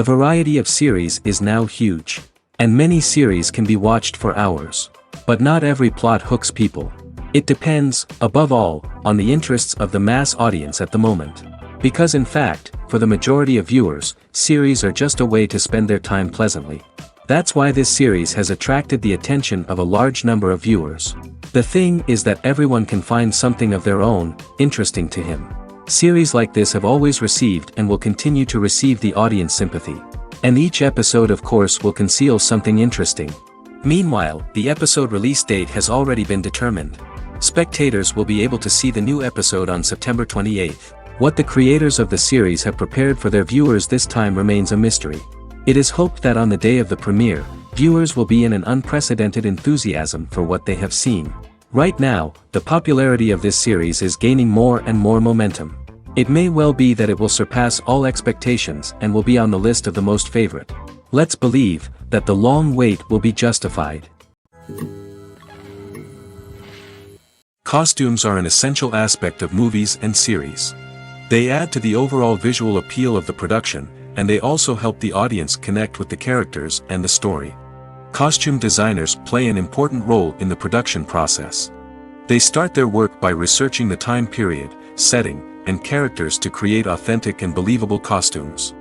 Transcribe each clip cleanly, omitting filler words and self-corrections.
The variety of series is now huge. And many series can be watched for hours. But not every plot hooks people. It depends, above all, on the interests of the mass audience at the moment. Because in fact, for the majority of viewers, series are just a way to spend their time pleasantly. That's why this series has attracted the attention of a large number of viewers. The thing is that everyone can find something of their own, interesting to him. Series like this have always received and will continue to receive the audience sympathy. And each episode of course will conceal something interesting. Meanwhile, the episode release date has already been determined. Spectators will be able to see the new episode on September 28th. What the creators of the series have prepared for their viewers this time remains a mystery. It is hoped that on the day of the premiere, viewers will be in an unprecedented enthusiasm for what they have seen. Right now, the popularity of this series is gaining more and more momentum. It may well be that it will surpass all expectations and will be on the list of the most favorite. Let's believe that the long wait will be justified. Costumes are an essential aspect of movies and series. They add to the overall visual appeal of the production, and they also help the audience connect with the characters and the story. Costume designers play an important role in the production process. They start their work by researching the time period, setting, and characters to create authentic and believable costumes.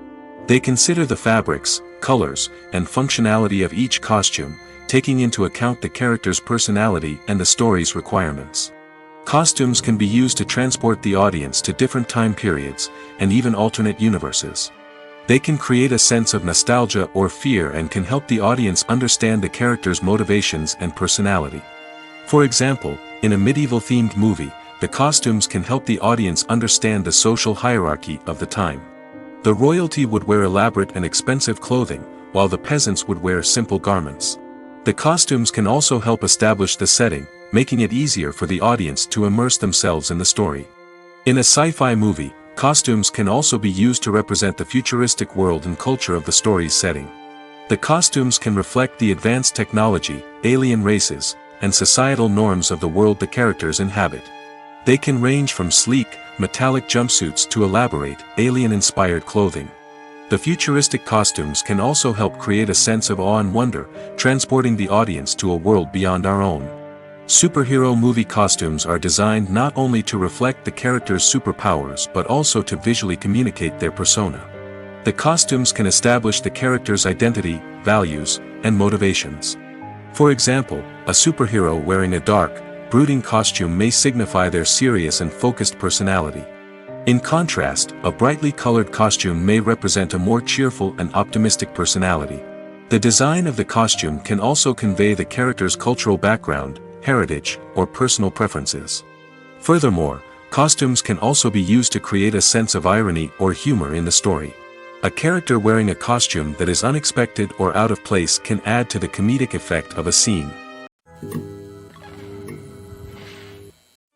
They consider the fabrics, colors, and functionality of each costume, taking into account the character's personality and the story's requirements. Costumes can be used to transport the audience to different time periods, and even alternate universes. They can create a sense of nostalgia or fear and can help the audience understand the character's motivations and personality. For example, in a medieval-themed movie, the costumes can help the audience understand the social hierarchy of the time. The royalty would wear elaborate and expensive clothing, while the peasants would wear simple garments. The costumes can also help establish the setting, making it easier for the audience to immerse themselves in the story. In a sci-fi movie, costumes can also be used to represent the futuristic world and culture of the story's setting. The costumes can reflect the advanced technology, alien races, and societal norms of the world the characters inhabit. They can range from sleek, metallic jumpsuits to elaborate, alien-inspired clothing. The futuristic costumes can also help create a sense of awe and wonder, transporting the audience to a world beyond our own. Superhero movie costumes are designed not only to reflect the character's superpowers but also to visually communicate their persona. The costumes can establish the character's identity, values, and motivations. For example, a superhero wearing a dark, brooding costume may signify their serious and focused personality. In contrast, a brightly colored costume may represent a more cheerful and optimistic personality. The design of the costume can also convey the character's cultural background, heritage, or personal preferences. Furthermore, costumes can also be used to create a sense of irony or humor in the story. A character wearing a costume that is unexpected or out of place can add to the comedic effect of a scene.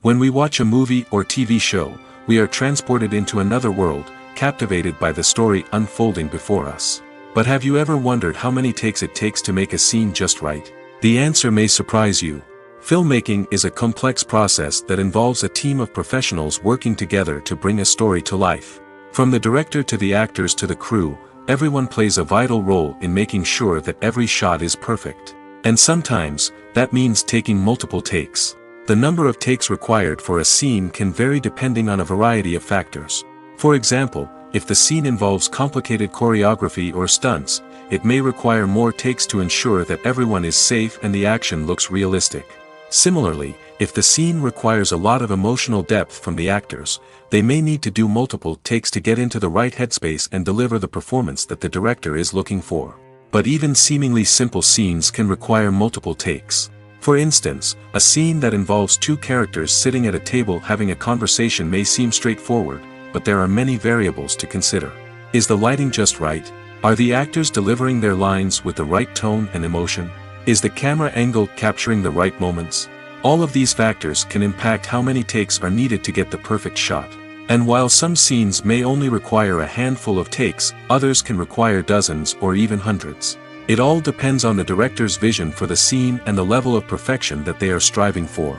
When we watch a movie or TV show, we are transported into another world, captivated by the story unfolding before us. But have you ever wondered how many takes it takes to make a scene just right? The answer may surprise you. Filmmaking is a complex process that involves a team of professionals working together to bring a story to life. From the director to the actors to the crew, everyone plays a vital role in making sure that every shot is perfect. And sometimes, that means taking multiple takes. The number of takes required for a scene can vary depending on a variety of factors. For example, If the scene involves complicated choreography or stunts, it may require more takes to ensure that everyone is safe and the action looks realistic. Similarly, if the scene requires a lot of emotional depth from the actors, they may need to do multiple takes to get into the right headspace and deliver the performance that the director is looking for. But even seemingly simple scenes can require multiple takes. For instance, a scene that involves two characters sitting at a table having a conversation may seem straightforward, but there are many variables to consider. Is the lighting just right? Are the actors delivering their lines with the right tone and emotion? Is the camera angle capturing the right moments? All of these factors can impact how many takes are needed to get the perfect shot. And while some scenes may only require a handful of takes, others can require dozens or even hundreds. It all depends on the director's vision for the scene and the level of perfection that they are striving for.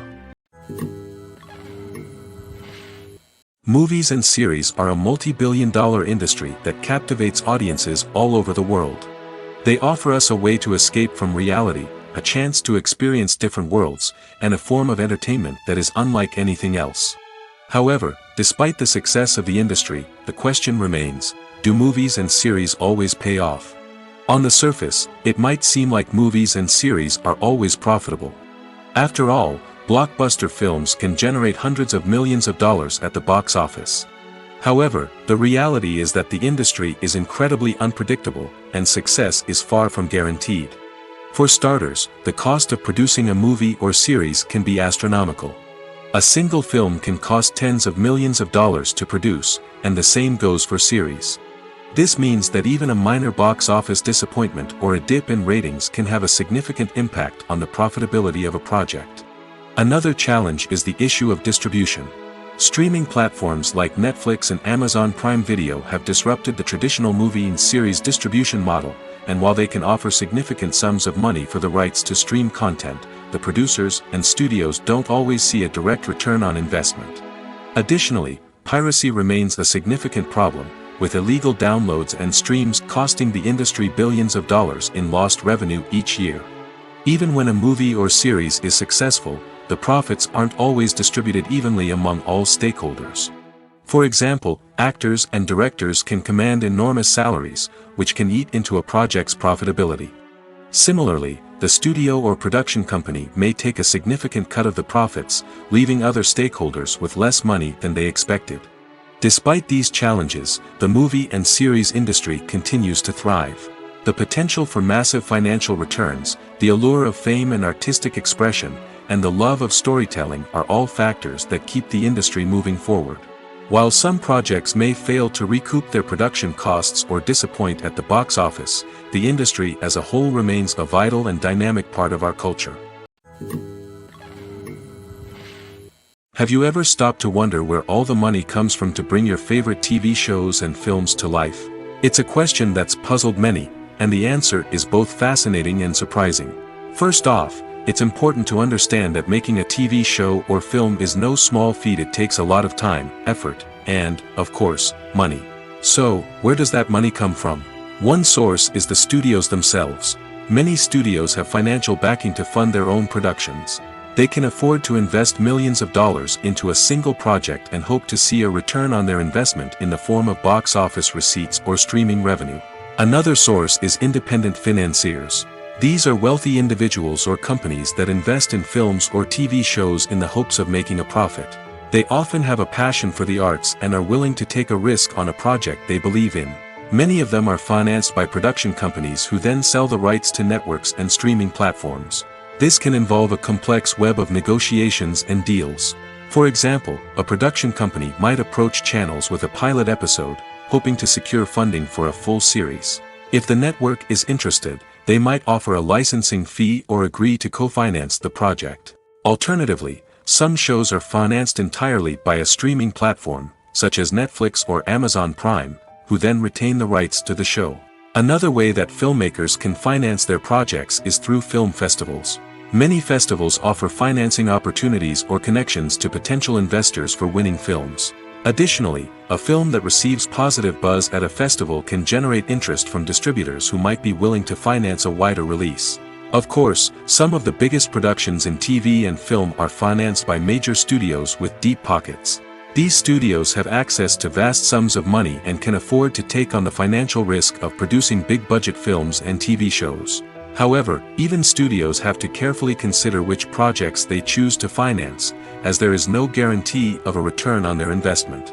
Movies and series are a multi-billion-dollar industry that captivates audiences all over the world. They offer us a way to escape from reality, a chance to experience different worlds, and a form of entertainment that is unlike anything else. However, despite the success of the industry, the question remains, do movies and series always pay off? On the surface, it might seem like movies and series are always profitable. After all, blockbuster films can generate hundreds of millions of dollars at the box office. However, the reality is that the industry is incredibly unpredictable, and success is far from guaranteed. For starters, the cost of producing a movie or series can be astronomical. A single film can cost tens of millions of dollars to produce, and the same goes for series. This means that even a minor box office disappointment or a dip in ratings can have a significant impact on the profitability of a project. Another challenge is the issue of distribution. Streaming platforms like Netflix and Amazon Prime Video have disrupted the traditional movie and series distribution model, and while they can offer significant sums of money for the rights to stream content, the producers and studios don't always see a direct return on investment. Additionally, piracy remains a significant problem, with illegal downloads and streams costing the industry billions of dollars in lost revenue each year. Even when a movie or series is successful, the profits aren't always distributed evenly among all stakeholders. For example, actors and directors can command enormous salaries, which can eat into a project's profitability. Similarly, the studio or production company may take a significant cut of the profits, leaving other stakeholders with less money than they expected. Despite these challenges, the movie and series industry continues to thrive. The potential for massive financial returns, the allure of fame and artistic expression, and the love of storytelling are all factors that keep the industry moving forward. While some projects may fail to recoup their production costs or disappoint at the box office, the industry as a whole remains a vital and dynamic part of our culture. Have you ever stopped to wonder where all the money comes from to bring your favorite TV shows and films to life? It's a question that's puzzled many, and the answer is both fascinating and surprising. First off, it's important to understand that making a TV show or film is no small feat. It takes a lot of time, effort, and, of course, money. So, where does that money come from? One source is the studios themselves. Many studios have financial backing to fund their own productions. They can afford to invest millions of dollars into a single project and hope to see a return on their investment in the form of box office receipts or streaming revenue. Another source is independent financiers. These are wealthy individuals or companies that invest in films or TV shows in the hopes of making a profit. They often have a passion for the arts and are willing to take a risk on a project they believe in. Many of them are financed by production companies who then sell the rights to networks and streaming platforms. This can involve a complex web of negotiations and deals. For example, a production company might approach channels with a pilot episode, hoping to secure funding for a full series. If the network is interested, they might offer a licensing fee or agree to co-finance the project. Alternatively, some shows are financed entirely by a streaming platform, such as Netflix or Amazon Prime, who then retain the rights to the show. Another way that filmmakers can finance their projects is through film festivals. Many festivals offer financing opportunities or connections to potential investors for winning films. Additionally, a film that receives positive buzz at a festival can generate interest from distributors who might be willing to finance a wider release. Of course, some of the biggest productions in TV and film are financed by major studios with deep pockets. These studios have access to vast sums of money and can afford to take on the financial risk of producing big-budget films and TV shows. However, even studios have to carefully consider which projects they choose to finance, as there is no guarantee of a return on their investment.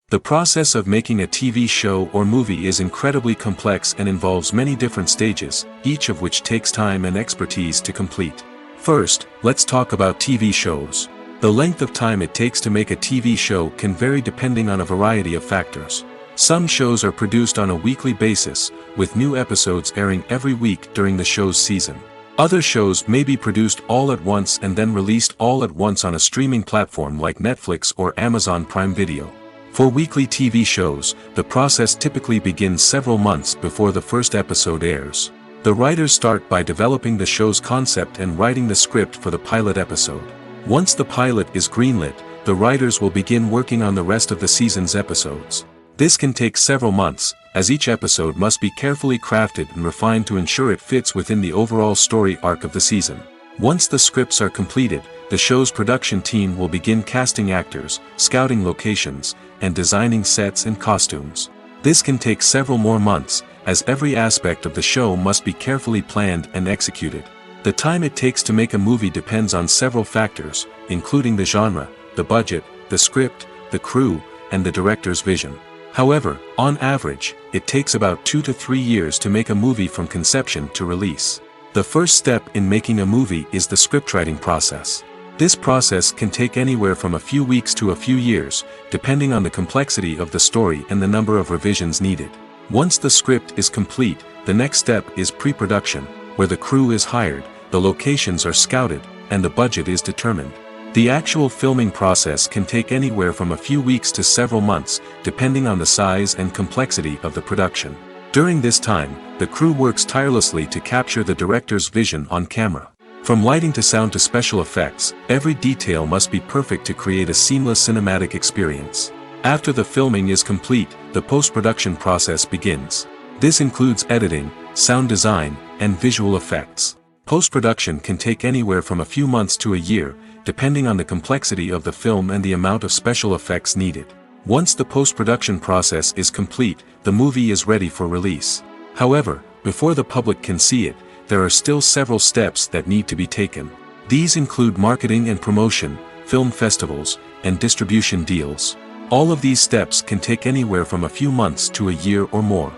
The process of making a TV show or movie is incredibly complex and involves many different stages, each of which takes time and expertise to complete. First, let's talk about TV shows. The length of time it takes to make a TV show can vary depending on a variety of factors. Some shows are produced on a weekly basis, with new episodes airing every week during the show's season. Other shows may be produced all at once and then released all at once on a streaming platform like Netflix or Amazon Prime Video. For weekly TV shows, the process typically begins several months before the first episode airs. The writers start by developing the show's concept and writing the script for the pilot episode. Once the pilot is greenlit, the writers will begin working on the rest of the season's episodes. This can take several months, as each episode must be carefully crafted and refined to ensure it fits within the overall story arc of the season. Once the scripts are completed, the show's production team will begin casting actors, scouting locations, and designing sets and costumes. This can take several more months, as every aspect of the show must be carefully planned and executed. The time it takes to make a movie depends on several factors, including the genre, the budget, the script, the crew, and the director's vision. However, on average, it takes about 2 to 3 years to make a movie from conception to release. The first step in making a movie is the scriptwriting process. This process can take anywhere from a few weeks to a few years, depending on the complexity of the story and the number of revisions needed. Once the script is complete, the next step is pre-production, where the crew is hired, the locations are scouted, and the budget is determined. The actual filming process can take anywhere from a few weeks to several months, depending on the size and complexity of the production. During this time, the crew works tirelessly to capture the director's vision on camera. From lighting to sound to special effects, every detail must be perfect to create a seamless cinematic experience. After the filming is complete, the post-production process begins. This includes editing, sound design, and visual effects. Post-production can take anywhere from a few months to a year, depending on the complexity of the film and the amount of special effects needed. Once the post-production process is complete, the movie is ready for release. However, before the public can see it, there are still several steps that need to be taken. These include marketing and promotion, film festivals, and distribution deals. All of these steps can take anywhere from a few months to a year or more.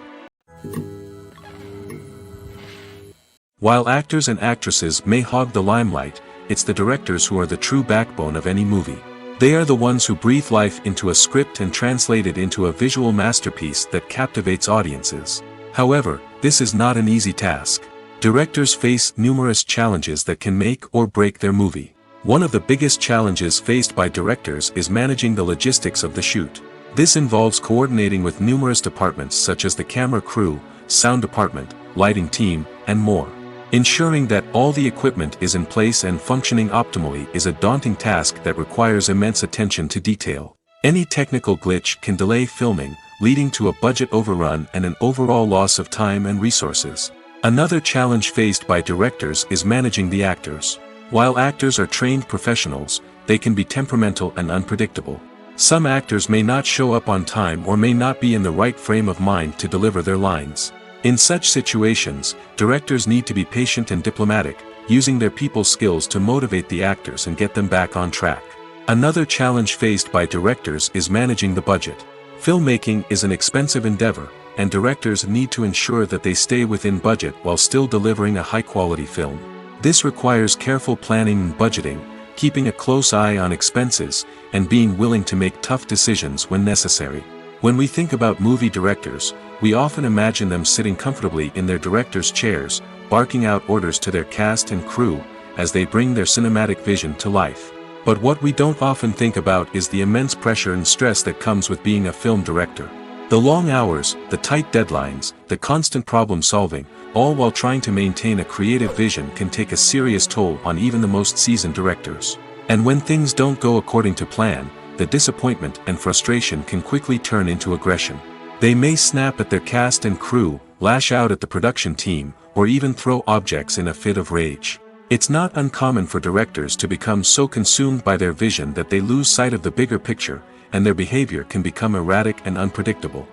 While actors and actresses may hog the limelight, it's the directors who are the true backbone of any movie. They are the ones who breathe life into a script and translate it into a visual masterpiece that captivates audiences. However, this is not an easy task. Directors face numerous challenges that can make or break their movie. One of the biggest challenges faced by directors is managing the logistics of the shoot. This involves coordinating with numerous departments such as the camera crew, sound department, lighting team, and more. Ensuring that all the equipment is in place and functioning optimally is a daunting task that requires immense attention to detail. Any technical glitch can delay filming, leading to a budget overrun and an overall loss of time and resources. Another challenge faced by directors is managing the actors. While actors are trained professionals, they can be temperamental and unpredictable. Some actors may not show up on time or may not be in the right frame of mind to deliver their lines. In such situations, directors need to be patient and diplomatic, using their people skills to motivate the actors and get them back on track. Another challenge faced by directors is managing the budget. Filmmaking is an expensive endeavor, and directors need to ensure that they stay within budget while still delivering a high-quality film. This requires careful planning and budgeting, keeping a close eye on expenses, and being willing to make tough decisions when necessary. When we think about movie directors, we often imagine them sitting comfortably in their director's chairs, barking out orders to their cast and crew, as they bring their cinematic vision to life. But what we don't often think about is the immense pressure and stress that comes with being a film director. The long hours, the tight deadlines, the constant problem solving, all while trying to maintain a creative vision can take a serious toll on even the most seasoned directors. And when things don't go according to plan, the disappointment and frustration can quickly turn into aggression. They may snap at their cast and crew, lash out at the production team, or even throw objects in a fit of rage. It's not uncommon for directors to become so consumed by their vision that they lose sight of the bigger picture, and their behavior can become erratic and unpredictable.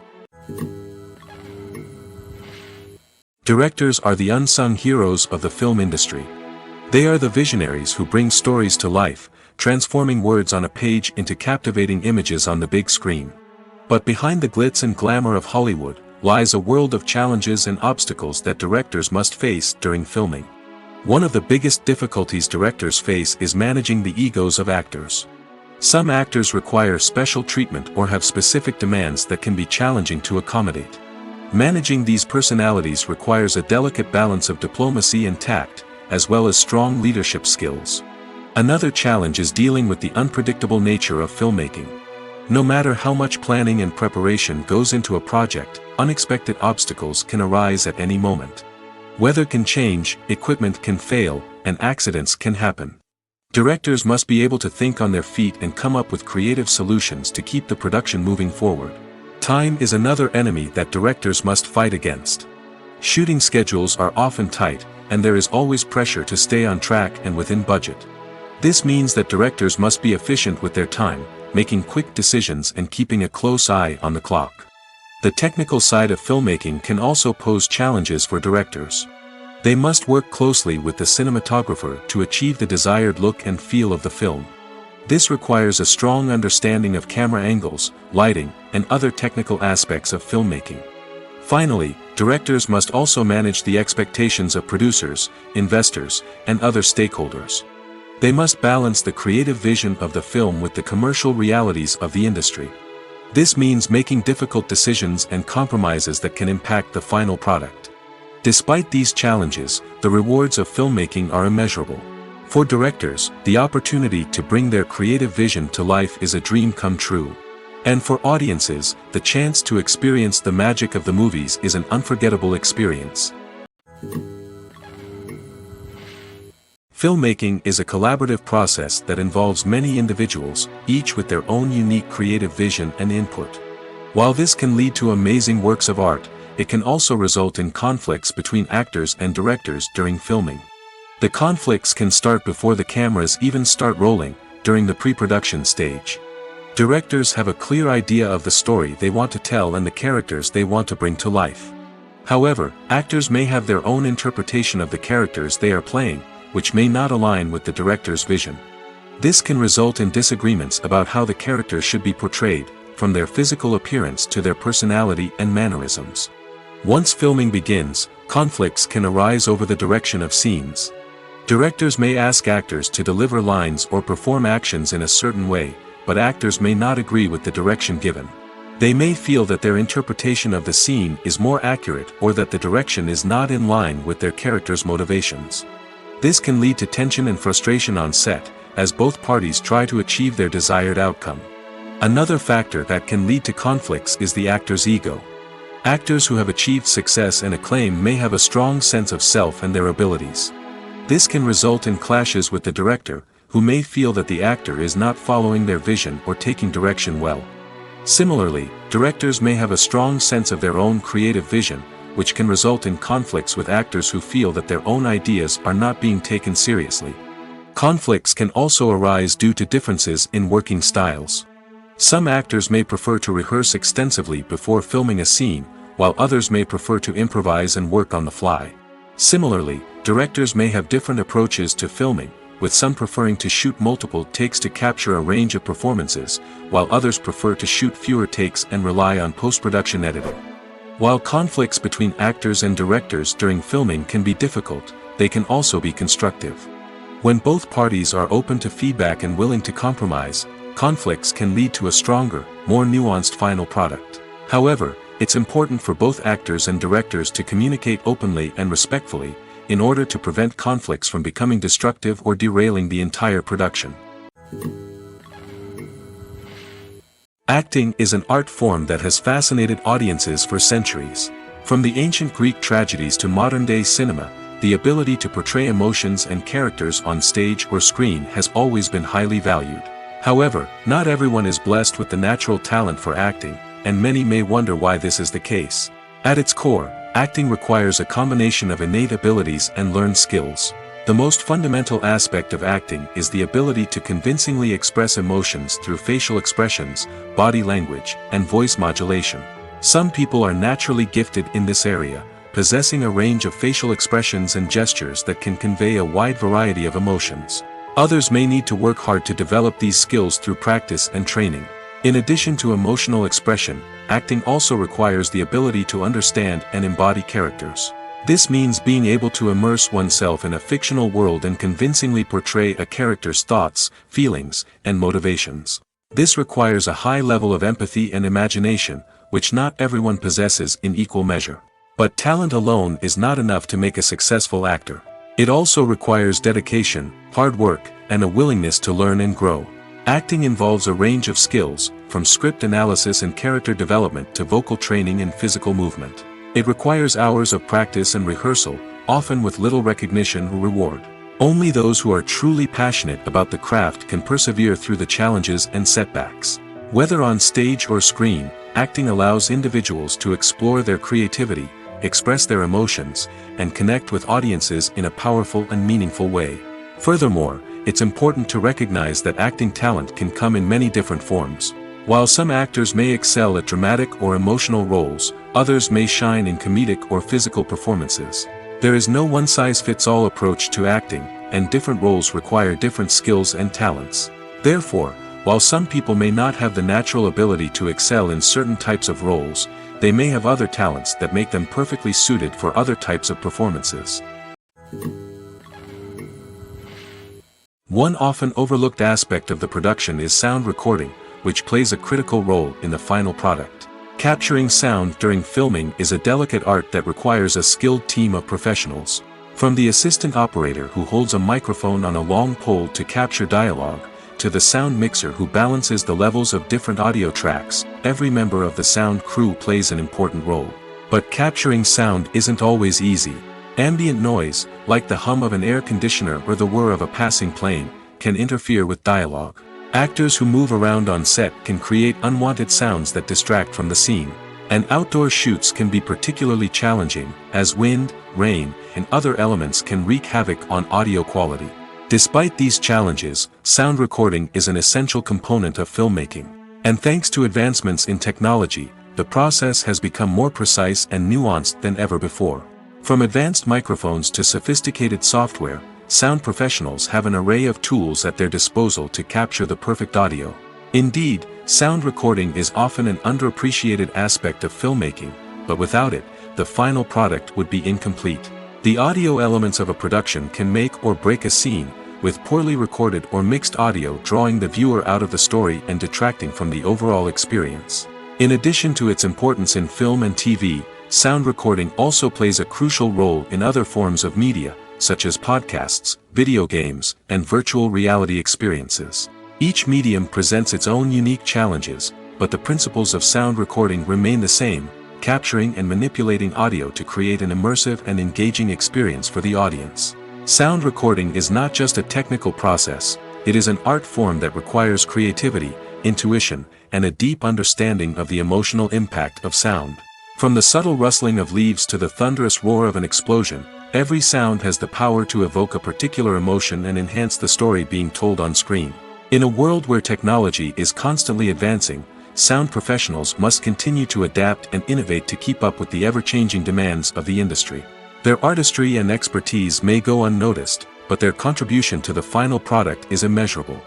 Directors are the unsung heroes of the film industry. They are the visionaries who bring stories to life, transforming words on a page into captivating images on the big screen. But behind the glitz and glamour of Hollywood, lies a world of challenges and obstacles that directors must face during filming. One of the biggest difficulties directors face is managing the egos of actors. Some actors require special treatment or have specific demands that can be challenging to accommodate. Managing these personalities requires a delicate balance of diplomacy and tact, as well as strong leadership skills. Another challenge is dealing with the unpredictable nature of filmmaking. No matter how much planning and preparation goes into a project, unexpected obstacles can arise at any moment. Weather can change, equipment can fail, and accidents can happen. Directors must be able to think on their feet and come up with creative solutions to keep the production moving forward. Time is another enemy that directors must fight against. Shooting schedules are often tight, and there is always pressure to stay on track and within budget. This means that directors must be efficient with their time, making quick decisions and keeping a close eye on the clock. The technical side of filmmaking can also pose challenges for directors. They must work closely with the cinematographer to achieve the desired look and feel of the film. This requires a strong understanding of camera angles, lighting, and other technical aspects of filmmaking. Finally, directors must also manage the expectations of producers, investors, and other stakeholders. They must balance the creative vision of the film with the commercial realities of the industry. This means making difficult decisions and compromises that can impact the final product. Despite these challenges, the rewards of filmmaking are immeasurable. For directors, the opportunity to bring their creative vision to life is a dream come true. And for audiences, the chance to experience the magic of the movies is an unforgettable experience. Filmmaking is a collaborative process that involves many individuals, each with their own unique creative vision and input. While this can lead to amazing works of art, it can also result in conflicts between actors and directors during filming. The conflicts can start before the cameras even start rolling, during the pre-production stage. Directors have a clear idea of the story they want to tell and the characters they want to bring to life. However, actors may have their own interpretation of the characters they are playing, which may not align with the director's vision. This can result in disagreements about how the characters should be portrayed, from their physical appearance to their personality and mannerisms. Once filming begins, conflicts can arise over the direction of scenes. Directors may ask actors to deliver lines or perform actions in a certain way, but actors may not agree with the direction given. They may feel that their interpretation of the scene is more accurate or that the direction is not in line with their character's motivations. This can lead to tension and frustration on set, as both parties try to achieve their desired outcome. Another factor that can lead to conflicts is the actor's ego. Actors who have achieved success and acclaim may have a strong sense of self and their abilities. This can result in clashes with the director, who may feel that the actor is not following their vision or taking direction well. Similarly, directors may have a strong sense of their own creative vision, which can result in conflicts with actors who feel that their own ideas are not being taken seriously. Conflicts can also arise due to differences in working styles. Some actors may prefer to rehearse extensively before filming a scene, while others may prefer to improvise and work on the fly. Similarly, directors may have different approaches to filming, with some preferring to shoot multiple takes to capture a range of performances, while others prefer to shoot fewer takes and rely on post-production editing. While conflicts between actors and directors during filming can be difficult, they can also be constructive. When both parties are open to feedback and willing to compromise, conflicts can lead to a stronger, more nuanced final product. However, it's important for both actors and directors to communicate openly and respectfully, in order to prevent conflicts from becoming destructive or derailing the entire production. Acting is an art form that has fascinated audiences for centuries. From the ancient Greek tragedies to modern-day cinema, the ability to portray emotions and characters on stage or screen has always been highly valued. However, not everyone is blessed with the natural talent for acting, and many may wonder why this is the case. At its core, acting requires a combination of innate abilities and learned skills. The most fundamental aspect of acting is the ability to convincingly express emotions through facial expressions, body language, and voice modulation. Some people are naturally gifted in this area, possessing a range of facial expressions and gestures that can convey a wide variety of emotions. Others may need to work hard to develop these skills through practice and training. In addition to emotional expression, acting also requires the ability to understand and embody characters. This means being able to immerse oneself in a fictional world and convincingly portray a character's thoughts, feelings, and motivations. This requires a high level of empathy and imagination, which not everyone possesses in equal measure. But talent alone is not enough to make a successful actor. It also requires dedication, hard work, and a willingness to learn and grow. Acting involves a range of skills, from script analysis and character development to vocal training and physical movement. It requires hours of practice and rehearsal, often with little recognition or reward. Only those who are truly passionate about the craft can persevere through the challenges and setbacks. Whether on stage or screen, acting allows individuals to explore their creativity, express their emotions, and connect with audiences in a powerful and meaningful way. Furthermore, it's important to recognize that acting talent can come in many different forms. While some actors may excel at dramatic or emotional roles, others may shine in comedic or physical performances. There is no one-size-fits-all approach to acting, and different roles require different skills and talents. Therefore, while some people may not have the natural ability to excel in certain types of roles, they may have other talents that make them perfectly suited for other types of performances. One often overlooked aspect of the production is sound recording, which plays a critical role in the final product. Capturing sound during filming is a delicate art that requires a skilled team of professionals. From the assistant operator who holds a microphone on a long pole to capture dialogue, to the sound mixer who balances the levels of different audio tracks, every member of the sound crew plays an important role. But capturing sound isn't always easy. Ambient noise, like the hum of an air conditioner or the whir of a passing plane, can interfere with dialogue. Actors who move around on set can create unwanted sounds that distract from the scene. And outdoor shoots can be particularly challenging, as wind, rain, and other elements can wreak havoc on audio quality. Despite these challenges, sound recording is an essential component of filmmaking. And thanks to advancements in technology, the process has become more precise and nuanced than ever before. From advanced microphones to sophisticated software, sound professionals have an array of tools at their disposal to capture the perfect audio. Indeed, sound recording is often an underappreciated aspect of filmmaking, but without it, the final product would be incomplete. The audio elements of a production can make or break a scene, with poorly recorded or mixed audio drawing the viewer out of the story and detracting from the overall experience. In addition to its importance in film and TV, sound recording also plays a crucial role in other forms of media, such as podcasts, video games, and virtual reality experiences. Each medium presents its own unique challenges, but the principles of sound recording remain the same, capturing and manipulating audio to create an immersive and engaging experience for the audience. Sound recording is not just a technical process, it is an art form that requires creativity, intuition, and a deep understanding of the emotional impact of sound. From the subtle rustling of leaves to the thunderous roar of an explosion, every sound has the power to evoke a particular emotion and enhance the story being told on screen. In a world where technology is constantly advancing, sound professionals must continue to adapt and innovate to keep up with the ever-changing demands of the industry. Their artistry and expertise may go unnoticed, but their contribution to the final product is immeasurable.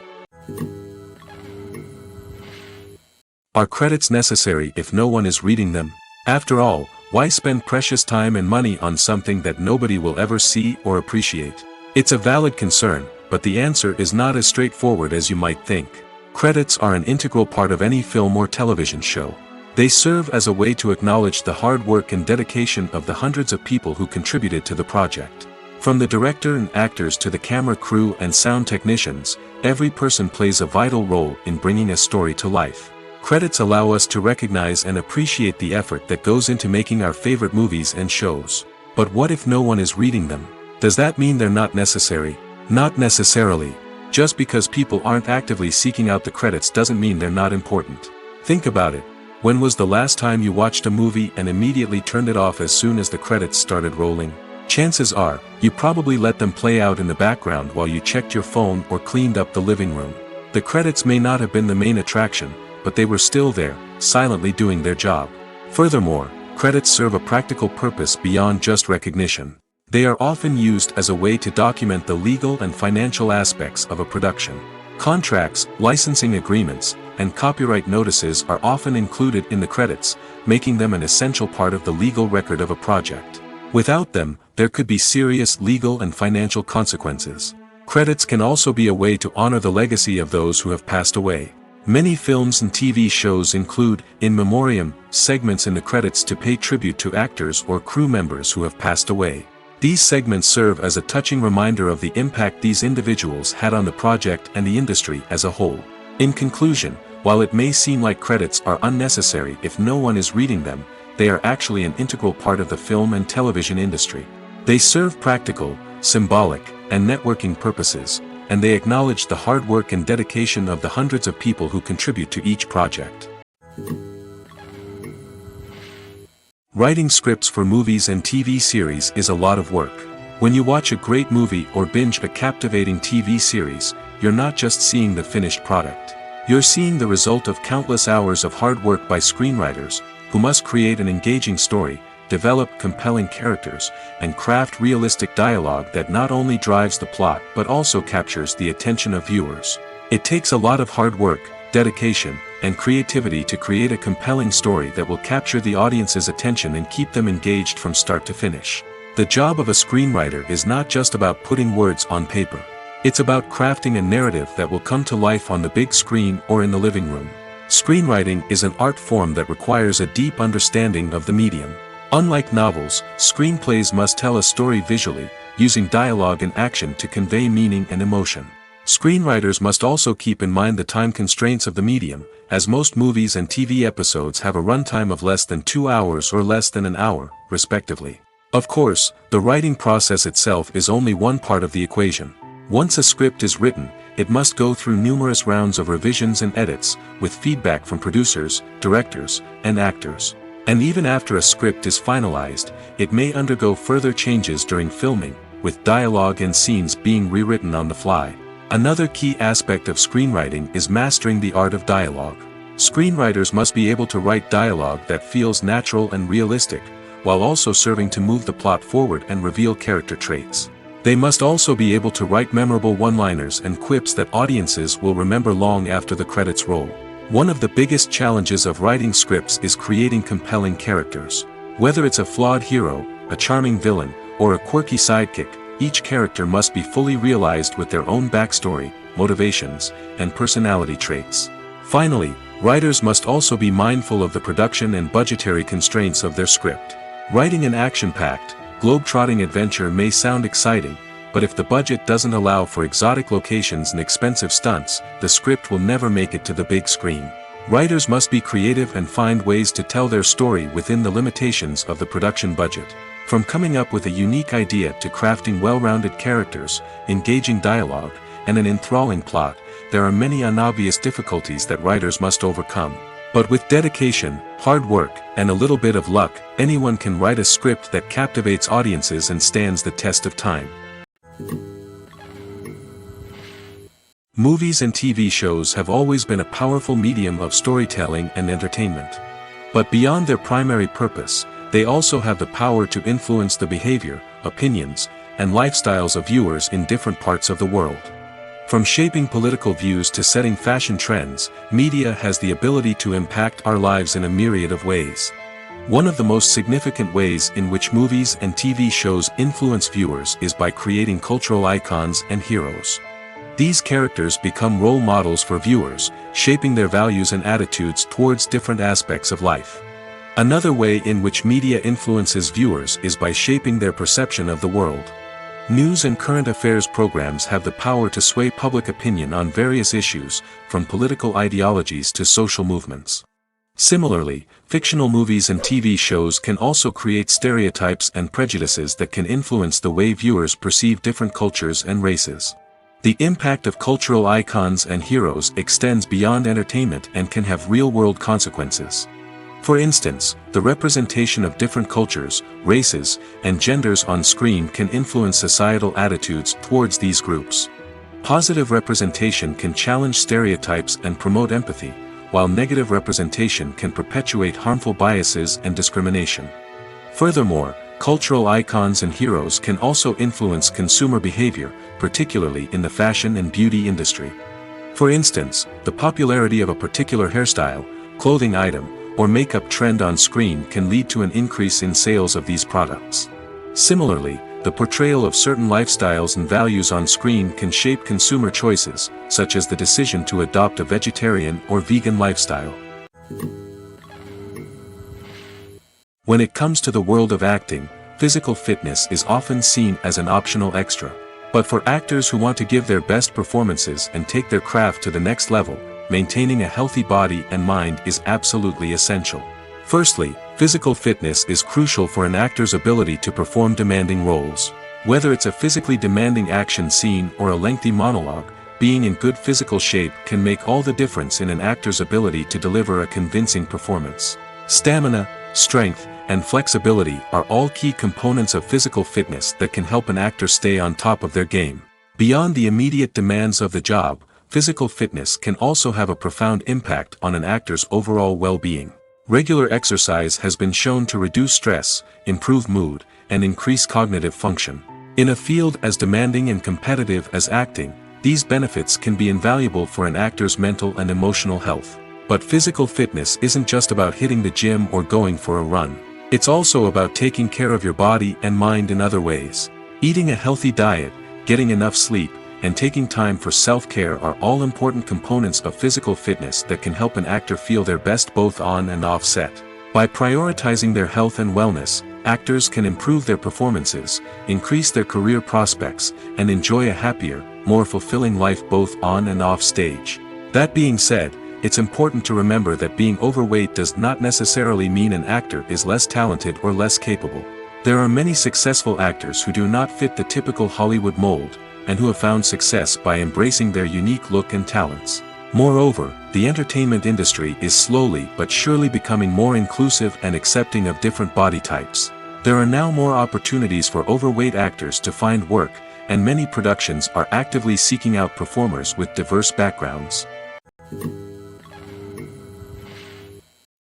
Are credits necessary if no one is reading them? After all, why spend precious time and money on something that nobody will ever see or appreciate? It's a valid concern, but the answer is not as straightforward as you might think. Credits are an integral part of any film or television show. They serve as a way to acknowledge the hard work and dedication of the hundreds of people who contributed to the project. From the director and actors to the camera crew and sound technicians, every person plays a vital role in bringing a story to life. Credits allow us to recognize and appreciate the effort that goes into making our favorite movies and shows. But what if no one is reading them? Does that mean they're not necessary? Not necessarily. Just because people aren't actively seeking out the credits doesn't mean they're not important. Think about it. When was the last time you watched a movie and immediately turned it off as soon as the credits started rolling? Chances are, you probably let them play out in the background while you checked your phone or cleaned up the living room. The credits may not have been the main attraction, but they were still there, silently doing their job. Furthermore, credits serve a practical purpose beyond just recognition. They are often used as a way to document the legal and financial aspects of a production. Contracts, licensing agreements, and copyright notices are often included in the credits, making them an essential part of the legal record of a project. Without them, there could be serious legal and financial consequences. Credits can also be a way to honor the legacy of those who have passed away. Many films and TV shows include, in memoriam, segments in the credits to pay tribute to actors or crew members who have passed away. These segments serve as a touching reminder of the impact these individuals had on the project and the industry as a whole. In conclusion, while it may seem like credits are unnecessary if no one is reading them, they are actually an integral part of the film and television industry. They serve practical, symbolic, and networking purposes, and they acknowledge the hard work and dedication of the hundreds of people who contribute to each project. Writing scripts for movies and TV series is a lot of work. When you watch a great movie or binge a captivating TV series, you're not just seeing the finished product. You're seeing the result of countless hours of hard work by screenwriters, who must create an engaging story, develop compelling characters, and craft realistic dialogue that not only drives the plot but also captures the attention of viewers. It takes a lot of hard work, dedication, and creativity to create a compelling story that will capture the audience's attention and keep them engaged from start to finish. The job of a screenwriter is not just about putting words on paper. It's about crafting a narrative that will come to life on the big screen or in the living room. Screenwriting is an art form that requires a deep understanding of the medium. Unlike novels, screenplays must tell a story visually, using dialogue and action to convey meaning and emotion. Screenwriters must also keep in mind the time constraints of the medium, as most movies and TV episodes have a runtime of less than 2 hours or less than an hour, respectively. Of course, the writing process itself is only one part of the equation. Once a script is written, it must go through numerous rounds of revisions and edits, with feedback from producers, directors, and actors. And even after a script is finalized, it may undergo further changes during filming, with dialogue and scenes being rewritten on the fly. Another key aspect of screenwriting is mastering the art of dialogue. Screenwriters must be able to write dialogue that feels natural and realistic, while also serving to move the plot forward and reveal character traits. They must also be able to write memorable one-liners and quips that audiences will remember long after the credits roll. One of the biggest challenges of writing scripts is creating compelling characters. Whether it's a flawed hero, a charming villain, or a quirky sidekick, each character must be fully realized with their own backstory, motivations, and personality traits. Finally, writers must also be mindful of the production and budgetary constraints of their script. Writing an action-packed, globe-trotting adventure may sound exciting, but if the budget doesn't allow for exotic locations and expensive stunts, the script will never make it to the big screen. Writers must be creative and find ways to tell their story within the limitations of the production budget. From coming up with a unique idea to crafting well-rounded characters, engaging dialogue, and an enthralling plot, there are many unobvious difficulties that writers must overcome. But with dedication, hard work, and a little bit of luck, anyone can write a script that captivates audiences and stands the test of time. Movies and TV shows have always been a powerful medium of storytelling and entertainment. But beyond their primary purpose, they also have the power to influence the behavior, opinions, and lifestyles of viewers in different parts of the world. From shaping political views to setting fashion trends, media has the ability to impact our lives in a myriad of ways. One of the most significant ways in which movies and TV shows influence viewers is by creating cultural icons and heroes. These characters become role models for viewers, shaping their values and attitudes towards different aspects of life. Another way in which media influences viewers is by shaping their perception of the world. News and current affairs programs have the power to sway public opinion on various issues, from political ideologies to social movements. Similarly, fictional movies and TV shows can also create stereotypes and prejudices that can influence the way viewers perceive different cultures and races. The impact of cultural icons and heroes extends beyond entertainment and can have real-world consequences. For instance, the representation of different cultures, races, and genders on screen can influence societal attitudes towards these groups. Positive representation can challenge stereotypes and promote empathy, while negative representation can perpetuate harmful biases and discrimination. Furthermore, cultural icons and heroes can also influence consumer behavior, particularly in the fashion and beauty industry. For instance, the popularity of a particular hairstyle, clothing item, or makeup trend on screen can lead to an increase in sales of these products. Similarly, the portrayal of certain lifestyles and values on screen can shape consumer choices, such as the decision to adopt a vegetarian or vegan lifestyle. When it comes to the world of acting, physical fitness is often seen as an optional extra. But for actors who want to give their best performances and take their craft to the next level, maintaining a healthy body and mind is absolutely essential. Firstly, physical fitness is crucial for an actor's ability to perform demanding roles. Whether it's a physically demanding action scene or a lengthy monologue, being in good physical shape can make all the difference in an actor's ability to deliver a convincing performance. Stamina, strength, and flexibility are all key components of physical fitness that can help an actor stay on top of their game. Beyond the immediate demands of the job, physical fitness can also have a profound impact on an actor's overall well-being. Regular exercise has been shown to reduce stress, improve mood, and increase cognitive function. In a field as demanding and competitive as acting, these benefits can be invaluable for an actor's mental and emotional health. But physical fitness isn't just about hitting the gym or going for a run. It's also about taking care of your body and mind in other ways. Eating a healthy diet, getting enough sleep, and taking time for self-care are all important components of physical fitness that can help an actor feel their best both on and off set. By prioritizing their health and wellness, actors can improve their performances, increase their career prospects, and enjoy a happier, more fulfilling life both on and off stage. That being said, it's important to remember that being overweight does not necessarily mean an actor is less talented or less capable. There are many successful actors who do not fit the typical Hollywood mold, and who have found success by embracing their unique look and talents. Moreover, the entertainment industry is slowly but surely becoming more inclusive and accepting of different body types. There are now more opportunities for overweight actors to find work, and many productions are actively seeking out performers with diverse backgrounds.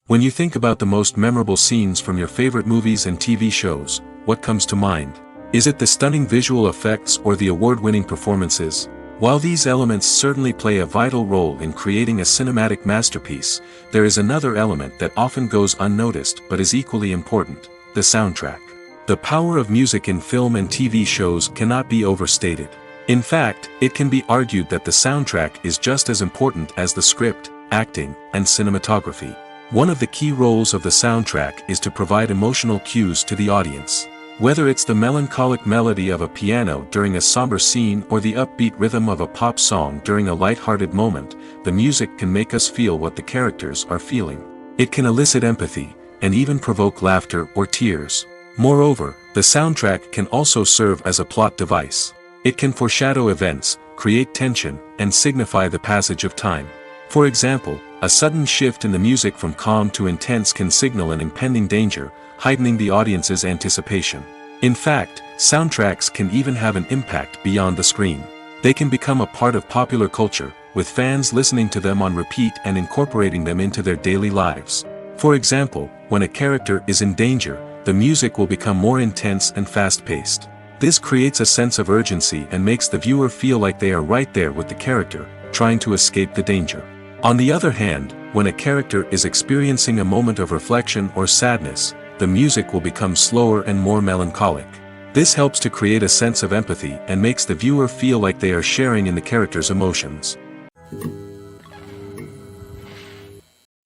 When you think about the most memorable scenes from your favorite movies and TV shows, what comes to mind? Is it the stunning visual effects or the award-winning performances? While these elements certainly play a vital role in creating a cinematic masterpiece, there is another element that often goes unnoticed but is equally important: the soundtrack. The power of music in film and TV shows cannot be overstated. In fact, it can be argued that the soundtrack is just as important as the script, acting, and cinematography. One of the key roles of the soundtrack is to provide emotional cues to the audience. Whether it's the melancholic melody of a piano during a somber scene or the upbeat rhythm of a pop song during a light-hearted moment, the music can make us feel what the characters are feeling. It can elicit empathy, and even provoke laughter or tears. Moreover, the soundtrack can also serve as a plot device. It can foreshadow events, create tension, and signify the passage of time. For example, a sudden shift in the music from calm to intense can signal an impending danger, heightening the audience's anticipation. In fact, soundtracks can even have an impact beyond the screen. They can become a part of popular culture, with fans listening to them on repeat and incorporating them into their daily lives. For example, when a character is in danger, the music will become more intense and fast-paced. This creates a sense of urgency and makes the viewer feel like they are right there with the character, trying to escape the danger. On the other hand, when a character is experiencing a moment of reflection or sadness, the music will become slower and more melancholic. This helps to create a sense of empathy and makes the viewer feel like they are sharing in the character's emotions.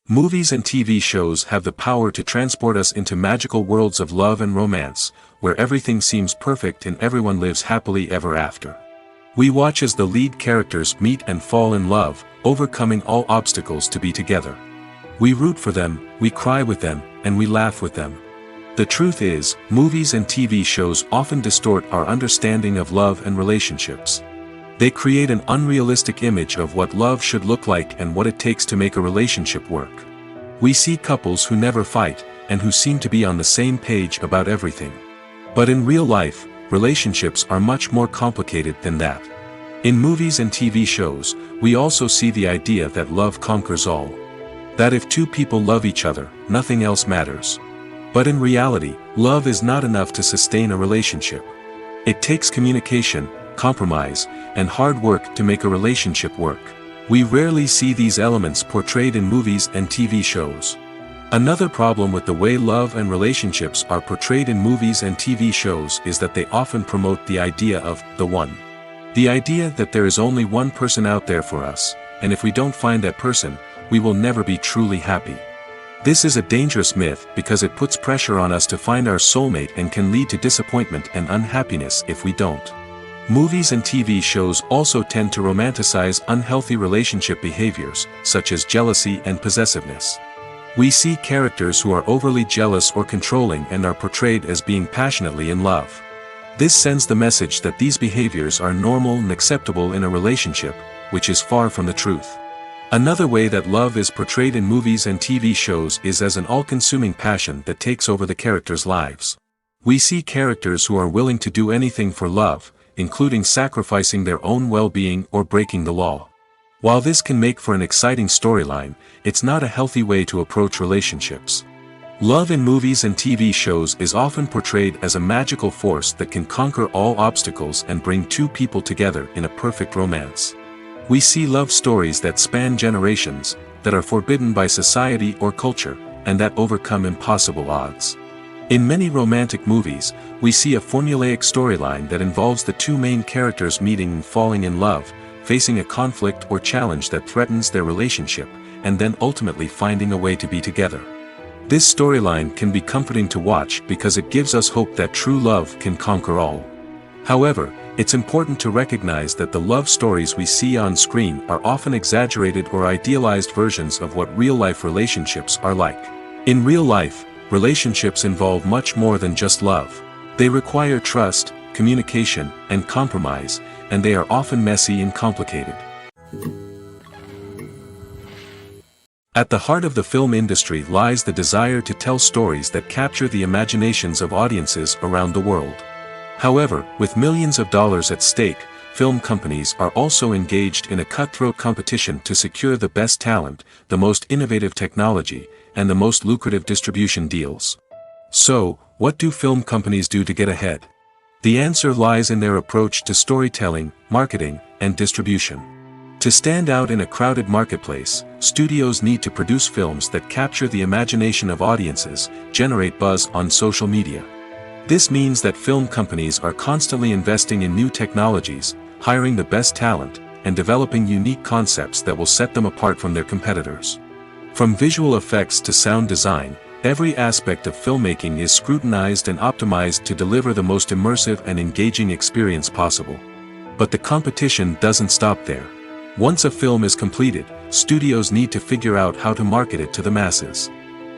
Movies and TV shows have the power to transport us into magical worlds of love and romance, where everything seems perfect and everyone lives happily ever after. We watch as the lead characters meet and fall in love, overcoming all obstacles to be together. We root for them, we cry with them, and we laugh with them. The truth is, movies and TV shows often distort our understanding of love and relationships. They create an unrealistic image of what love should look like and what it takes to make a relationship work. We see couples who never fight, and who seem to be on the same page about everything. But in real life, relationships are much more complicated than that. In movies and TV shows, we also see the idea that love conquers all. That if two people love each other, nothing else matters. But in reality, love is not enough to sustain a relationship. It takes communication, compromise, and hard work to make a relationship work. We rarely see these elements portrayed in movies and TV shows. Another problem with the way love and relationships are portrayed in movies and TV shows is that they often promote the idea of the one. The idea that there is only one person out there for us, and if we don't find that person, we will never be truly happy. This is a dangerous myth because it puts pressure on us to find our soulmate and can lead to disappointment and unhappiness if we don't. Movies and TV shows also tend to romanticize unhealthy relationship behaviors, such as jealousy and possessiveness. We see characters who are overly jealous or controlling and are portrayed as being passionately in love. This sends the message that these behaviors are normal and acceptable in a relationship, which is far from the truth. Another way that love is portrayed in movies and TV shows is as an all-consuming passion that takes over the characters' lives. We see characters who are willing to do anything for love, including sacrificing their own well-being or breaking the law. While this can make for an exciting storyline, it's not a healthy way to approach relationships. Love in movies and TV shows is often portrayed as a magical force that can conquer all obstacles and bring two people together in a perfect romance. We see love stories that span generations, that are forbidden by society or culture, and that overcome impossible odds. In many romantic movies, we see a formulaic storyline that involves the two main characters meeting and falling in love, facing a conflict or challenge that threatens their relationship, and then ultimately finding a way to be together. This storyline can be comforting to watch because it gives us hope that true love can conquer all. However, it's important to recognize that the love stories we see on screen are often exaggerated or idealized versions of what real-life relationships are like. In real life, relationships involve much more than just love. They require trust, communication, and compromise, and they are often messy and complicated. At the heart of the film industry lies the desire to tell stories that capture the imaginations of audiences around the world. However, with millions of dollars at stake, film companies are also engaged in a cutthroat competition to secure the best talent, the most innovative technology, and the most lucrative distribution deals. So, what do film companies do to get ahead? The answer lies in their approach to storytelling, marketing, and distribution. To stand out in a crowded marketplace, studios need to produce films that capture the imagination of audiences, generate buzz on social media. This means that film companies are constantly investing in new technologies, hiring the best talent, and developing unique concepts that will set them apart from their competitors. From visual effects to sound design, every aspect of filmmaking is scrutinized and optimized to deliver the most immersive and engaging experience possible. But the competition doesn't stop there. Once a film is completed, studios need to figure out how to market it to the masses.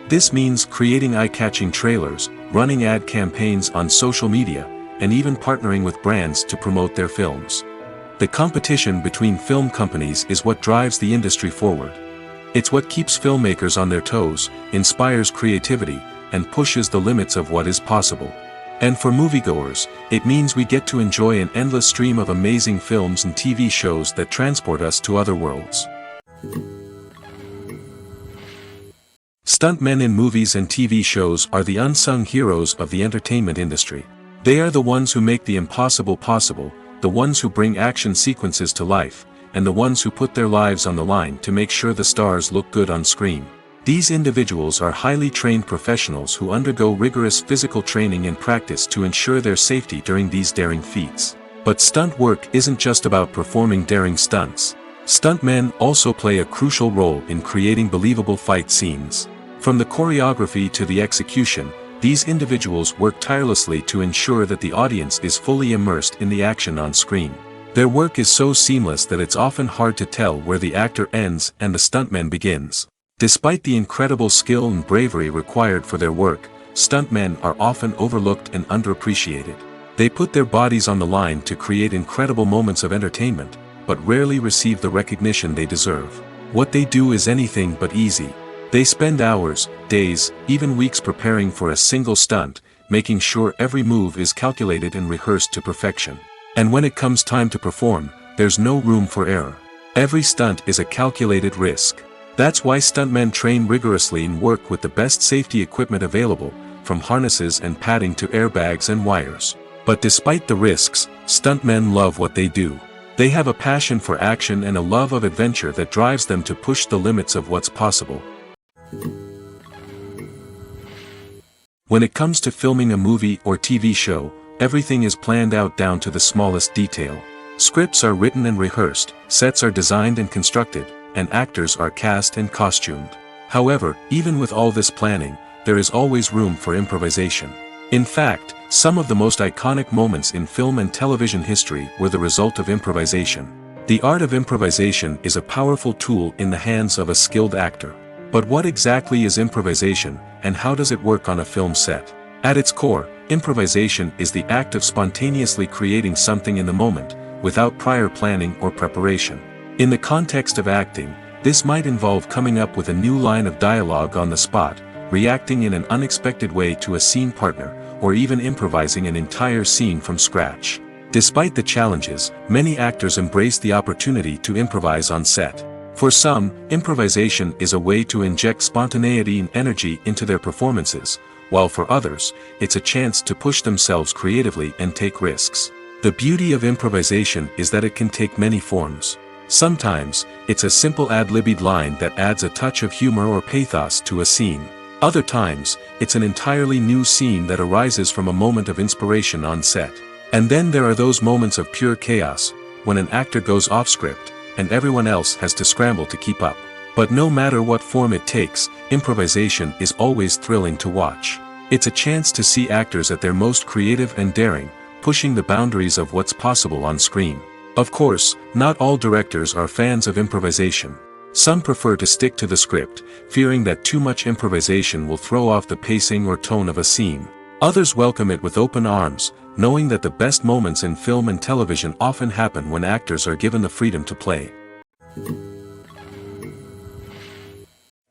This means creating eye-catching trailers, running ad campaigns on social media, and even partnering with brands to promote their films. The competition between film companies is what drives the industry forward. It's what keeps filmmakers on their toes, inspires creativity, and pushes the limits of what is possible. And for moviegoers, it means we get to enjoy an endless stream of amazing films and TV shows that transport us to other worlds. Stuntmen in movies and TV shows are the unsung heroes of the entertainment industry. They are the ones who make the impossible possible, the ones who bring action sequences to life, and the ones who put their lives on the line to make sure the stars look good on screen. These individuals are highly trained professionals who undergo rigorous physical training and practice to ensure their safety during these daring feats. But stunt work isn't just about performing daring stunts. Stuntmen also play a crucial role in creating believable fight scenes. From the choreography to the execution, these individuals work tirelessly to ensure that the audience is fully immersed in the action on screen. Their work is so seamless that it's often hard to tell where the actor ends and the stuntman begins. Despite the incredible skill and bravery required for their work, stuntmen are often overlooked and underappreciated. They put their bodies on the line to create incredible moments of entertainment, but rarely receive the recognition they deserve. What they do is anything but easy. They spend hours, days, even weeks preparing for a single stunt, making sure every move is calculated and rehearsed to perfection. And when it comes time to perform, there's no room for error. Every stunt is a calculated risk. That's why stuntmen train rigorously and work with the best safety equipment available, from harnesses and padding to airbags and wires. But despite the risks, stuntmen love what they do. They have a passion for action and a love of adventure that drives them to push the limits of what's possible. When it comes to filming a movie or TV show, everything is planned out down to the smallest detail. Scripts are written and rehearsed, sets are designed and constructed, and actors are cast and costumed. However, even with all this planning, there is always room for improvisation. In fact, some of the most iconic moments in film and television history were the result of improvisation. The art of improvisation is a powerful tool in the hands of a skilled actor. But what exactly is improvisation, and how does it work on a film set? At its core, improvisation is the act of spontaneously creating something in the moment, without prior planning or preparation. In the context of acting, this might involve coming up with a new line of dialogue on the spot, reacting in an unexpected way to a scene partner, or even improvising an entire scene from scratch. Despite the challenges, many actors embrace the opportunity to improvise on set. For some, improvisation is a way to inject spontaneity and energy into their performances, while for others, it's a chance to push themselves creatively and take risks. The beauty of improvisation is that it can take many forms. Sometimes, it's a simple ad-libbed line that adds a touch of humor or pathos to a scene. Other times, it's an entirely new scene that arises from a moment of inspiration on set. And then there are those moments of pure chaos, when an actor goes off script, and everyone else has to scramble to keep up. But no matter what form it takes, improvisation is always thrilling to watch. It's a chance to see actors at their most creative and daring, pushing the boundaries of what's possible on screen. Of course, not all directors are fans of improvisation. Some prefer to stick to the script, fearing that too much improvisation will throw off the pacing or tone of a scene. Others welcome it with open arms, knowing that the best moments in film and television often happen when actors are given the freedom to play.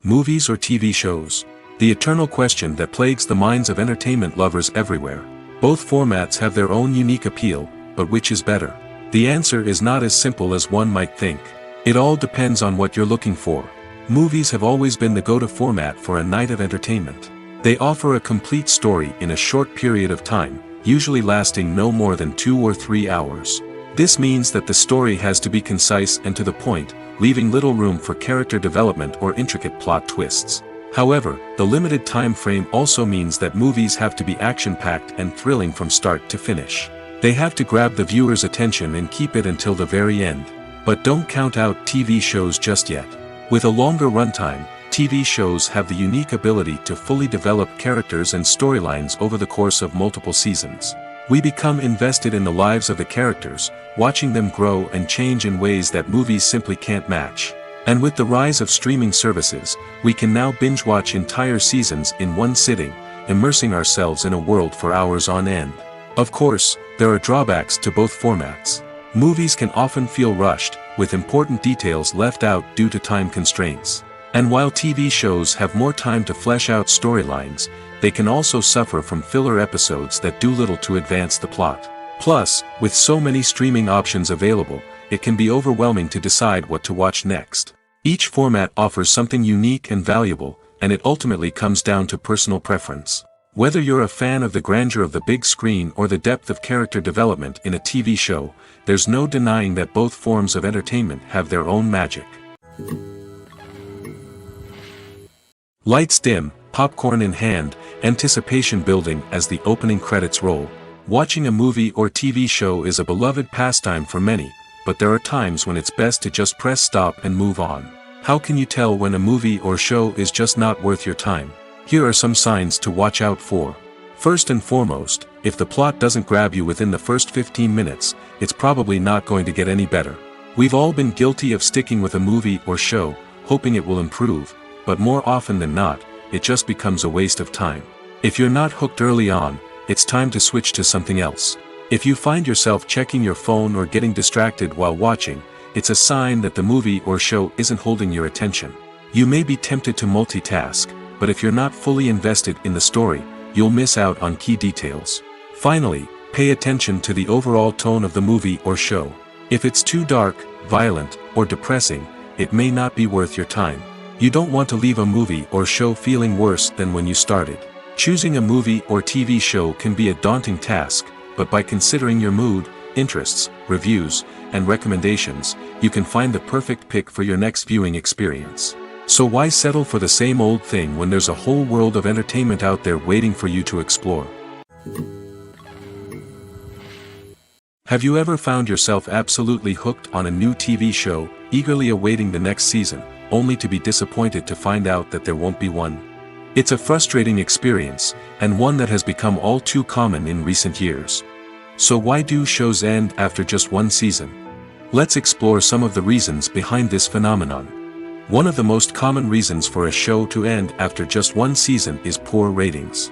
Movies or TV shows? The eternal question that plagues the minds of entertainment lovers everywhere. Both formats have their own unique appeal, but which is better? The answer is not as simple as one might think. It all depends on what you're looking for. Movies have always been the go-to format for a night of entertainment. They offer a complete story in a short period of time, usually lasting no more than 2 or 3 hours. This means that the story has to be concise and to the point, leaving little room for character development or intricate plot twists. However, the limited time frame also means that movies have to be action-packed and thrilling from start to finish. They have to grab the viewer's attention and keep it until the very end. But don't count out TV shows just yet. With a longer runtime, TV shows have the unique ability to fully develop characters and storylines over the course of multiple seasons. We become invested in the lives of the characters, watching them grow and change in ways that movies simply can't match. And with the rise of streaming services, we can now binge-watch entire seasons in one sitting, immersing ourselves in a world for hours on end. Of course, there are drawbacks to both formats. Movies can often feel rushed, with important details left out due to time constraints. And while TV shows have more time to flesh out storylines, they can also suffer from filler episodes that do little to advance the plot. Plus, with so many streaming options available, it can be overwhelming to decide what to watch next. Each format offers something unique and valuable, and it ultimately comes down to personal preference. Whether you're a fan of the grandeur of the big screen or the depth of character development in a TV show, there's no denying that both forms of entertainment have their own magic. Lights dim, popcorn in hand, anticipation building as the opening credits roll. Watching a movie or TV show is a beloved pastime for many, but there are times when it's best to just press stop and move on. How can you tell when a movie or show is just not worth your time? Here are some signs to watch out for. First and foremost, if the plot doesn't grab you within the first 15 minutes, it's probably not going to get any better. We've all been guilty of sticking with a movie or show, hoping it will improve, but more often than not, it just becomes a waste of time. If you're not hooked early on, it's time to switch to something else. If you find yourself checking your phone or getting distracted while watching, it's a sign that the movie or show isn't holding your attention. You may be tempted to multitask, but if you're not fully invested in the story, you'll miss out on key details. Finally, pay attention to the overall tone of the movie or show. If it's too dark, violent, or depressing, it may not be worth your time. You don't want to leave a movie or show feeling worse than when you started. Choosing a movie or TV show can be a daunting task, but by considering your mood, interests, reviews, and recommendations, you can find the perfect pick for your next viewing experience. So why settle for the same old thing when there's a whole world of entertainment out there waiting for you to explore? Have you ever found yourself absolutely hooked on a new TV show, eagerly awaiting the next season, only to be disappointed to find out that there won't be one? It's a frustrating experience, and one that has become all too common in recent years. So why do shows end after just one season? Let's explore some of the reasons behind this phenomenon. One of the most common reasons for a show to end after just one season is poor ratings.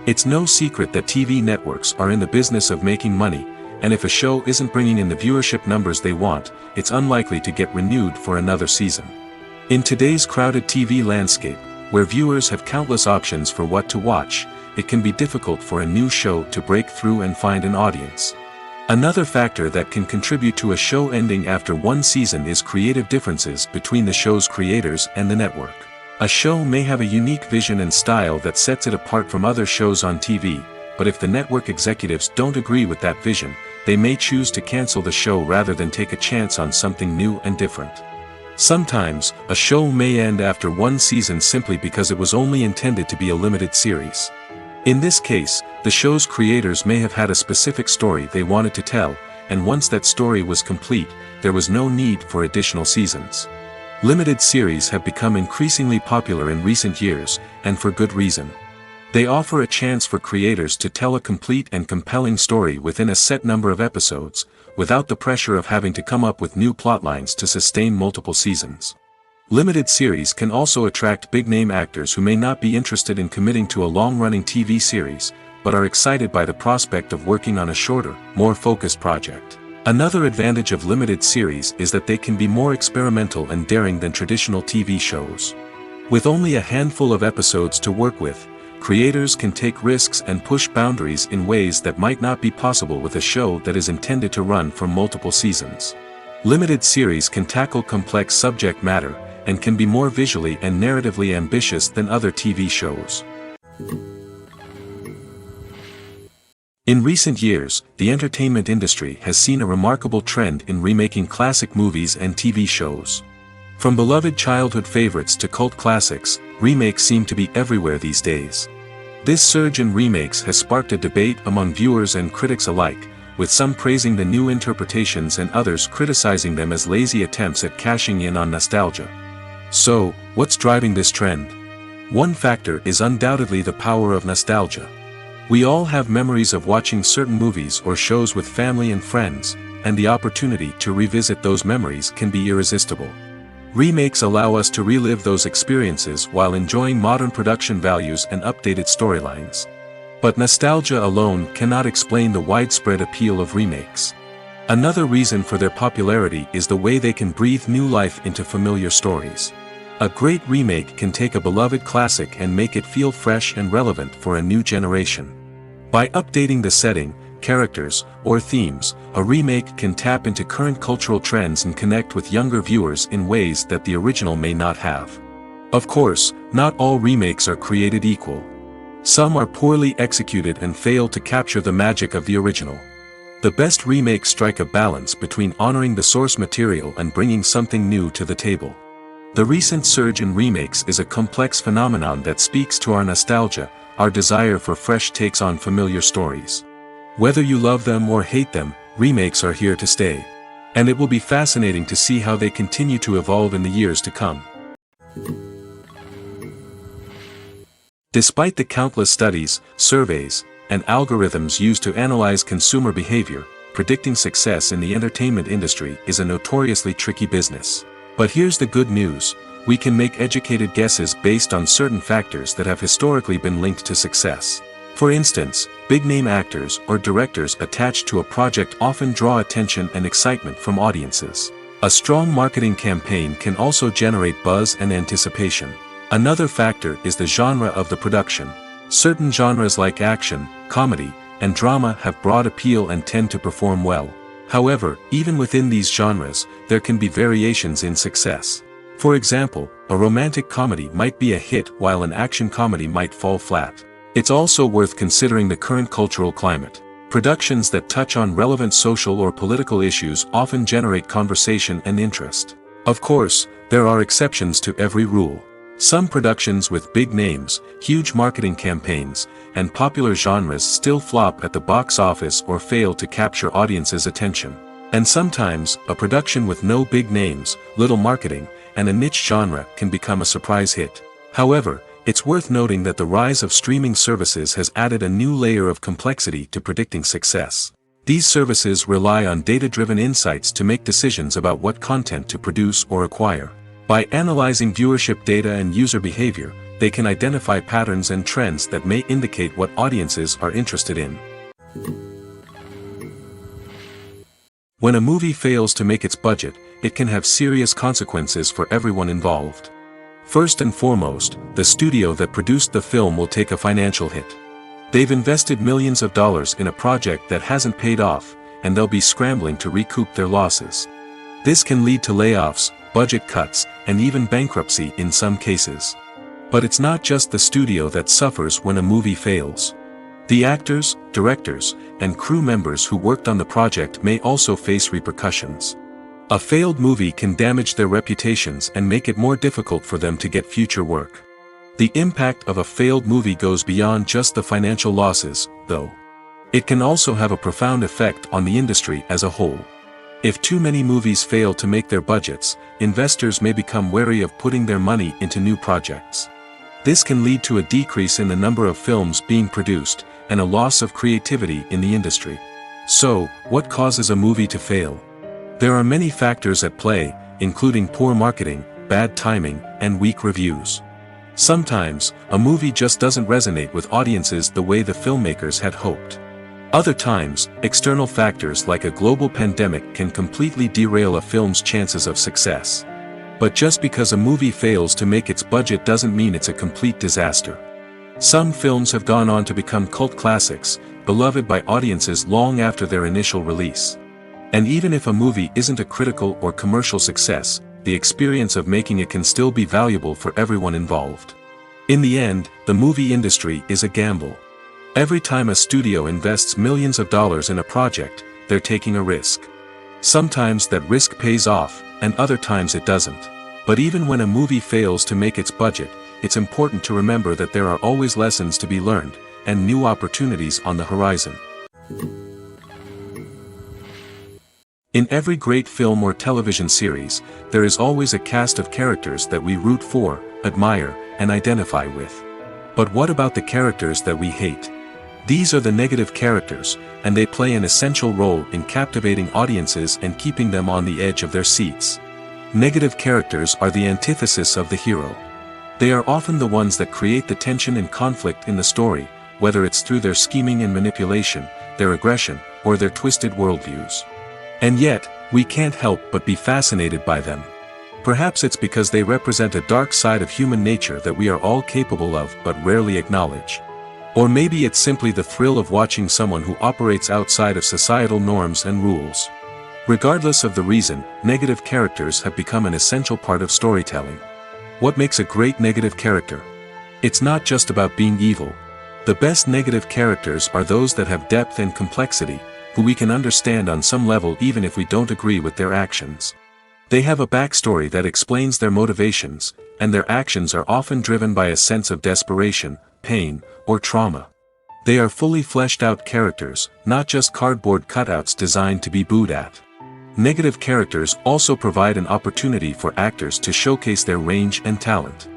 It's no secret that TV networks are in the business of making money, and if a show isn't bringing in the viewership numbers they want, it's unlikely to get renewed for another season. In today's crowded TV landscape, where viewers have countless options for what to watch, it can be difficult for a new show to break through and find an audience. Another factor that can contribute to a show ending after one season is creative differences between the show's creators and the network. A show may have a unique vision and style that sets it apart from other shows on TV, but if the network executives don't agree with that vision, they may choose to cancel the show rather than take a chance on something new and different. Sometimes, a show may end after one season simply because it was only intended to be a limited series. In this case, the show's creators may have had a specific story they wanted to tell, and once that story was complete, there was no need for additional seasons. Limited series have become increasingly popular in recent years, and for good reason. They offer a chance for creators to tell a complete and compelling story within a set number of episodes, without the pressure of having to come up with new plotlines to sustain multiple seasons. Limited series can also attract big-name actors who may not be interested in committing to a long-running TV series, but are excited by the prospect of working on a shorter, more focused project. Another advantage of limited series is that they can be more experimental and daring than traditional TV shows. With only a handful of episodes to work with, creators can take risks and push boundaries in ways that might not be possible with a show that is intended to run for multiple seasons. Limited series can tackle complex subject matter, and can be more visually and narratively ambitious than other TV shows. In recent years, the entertainment industry has seen a remarkable trend in remaking classic movies and TV shows. From beloved childhood favorites to cult classics, remakes seem to be everywhere these days. This surge in remakes has sparked a debate among viewers and critics alike, with some praising the new interpretations and others criticizing them as lazy attempts at cashing in on nostalgia. So, what's driving this trend? One factor is undoubtedly the power of nostalgia. We all have memories of watching certain movies or shows with family and friends, and the opportunity to revisit those memories can be irresistible. Remakes allow us to relive those experiences while enjoying modern production values and updated storylines. But nostalgia alone cannot explain the widespread appeal of remakes. Another reason for their popularity is the way they can breathe new life into familiar stories. A great remake can take a beloved classic and make it feel fresh and relevant for a new generation. By updating the setting, characters, or themes, a remake can tap into current cultural trends and connect with younger viewers in ways that the original may not have. Of course, not all remakes are created equal. Some are poorly executed and fail to capture the magic of the original. The best remakes strike a balance between honoring the source material and bringing something new to the table. The recent surge in remakes is a complex phenomenon that speaks to our nostalgia, our desire for fresh takes on familiar stories. Whether you love them or hate them, remakes are here to stay. And it will be fascinating to see how they continue to evolve in the years to come. Despite the countless studies, surveys, and algorithms used to analyze consumer behavior, predicting success in the entertainment industry is a notoriously tricky business. But here's the good news: we can make educated guesses based on certain factors that have historically been linked to success. For instance, big-name actors or directors attached to a project often draw attention and excitement from audiences. A strong marketing campaign can also generate buzz and anticipation. Another factor is the genre of the production. Certain genres like action, comedy, and drama have broad appeal and tend to perform well. However, even within these genres, there can be variations in success. For example, a romantic comedy might be a hit while an action comedy might fall flat. It's also worth considering the current cultural climate. Productions that touch on relevant social or political issues often generate conversation and interest. Of course, there are exceptions to every rule. Some productions with big names, huge marketing campaigns, and popular genres still flop at the box office or fail to capture audiences' attention. And sometimes, a production with no big names, little marketing, and a niche genre can become a surprise hit. However, it's worth noting that the rise of streaming services has added a new layer of complexity to predicting success. These services rely on data-driven insights to make decisions about what content to produce or acquire. By analyzing viewership data and user behavior, they can identify patterns and trends that may indicate what audiences are interested in. When a movie fails to make its budget, it can have serious consequences for everyone involved. First and foremost, the studio that produced the film will take a financial hit. They've invested millions of dollars in a project that hasn't paid off, and they'll be scrambling to recoup their losses. This can lead to layoffs, budget cuts, and even bankruptcy in some cases. But it's not just the studio that suffers when a movie fails. The actors, directors, and crew members who worked on the project may also face repercussions. A failed movie can damage their reputations and make it more difficult for them to get future work. The impact of a failed movie goes beyond just the financial losses, though. It can also have a profound effect on the industry as a whole. If too many movies fail to make their budgets, investors may become wary of putting their money into new projects. This can lead to a decrease in the number of films being produced, and a loss of creativity in the industry. So, what causes a movie to fail? There are many factors at play, including poor marketing, bad timing, and weak reviews. Sometimes, a movie just doesn't resonate with audiences the way the filmmakers had hoped. Other times, external factors like a global pandemic can completely derail a film's chances of success. But just because a movie fails to make its budget doesn't mean it's a complete disaster. Some films have gone on to become cult classics, beloved by audiences long after their initial release. And even if a movie isn't a critical or commercial success, the experience of making it can still be valuable for everyone involved. In the end, the movie industry is a gamble. Every time a studio invests millions of dollars in a project, they're taking a risk. Sometimes that risk pays off, and other times it doesn't. But even when a movie fails to make its budget, it's important to remember that there are always lessons to be learned, and new opportunities on the horizon. In every great film or television series, there is always a cast of characters that we root for, admire, and identify with. But what about the characters that we hate? These are the negative characters, and they play an essential role in captivating audiences and keeping them on the edge of their seats. Negative characters are the antithesis of the hero. They are often the ones that create the tension and conflict in the story, whether it's through their scheming and manipulation, their aggression, or their twisted worldviews. And yet, we can't help but be fascinated by them. Perhaps it's because they represent a dark side of human nature that we are all capable of but rarely acknowledge. Or maybe it's simply the thrill of watching someone who operates outside of societal norms and rules. Regardless of the reason, negative characters have become an essential part of storytelling. What makes a great negative character? It's not just about being evil. The best negative characters are those that have depth and complexity, who we can understand on some level even if we don't agree with their actions. They have a backstory that explains their motivations, and their actions are often driven by a sense of desperation, pain, or trauma. They are fully fleshed out characters, not just cardboard cutouts designed to be booed at. Negative characters also provide an opportunity for actors to showcase their range and talent.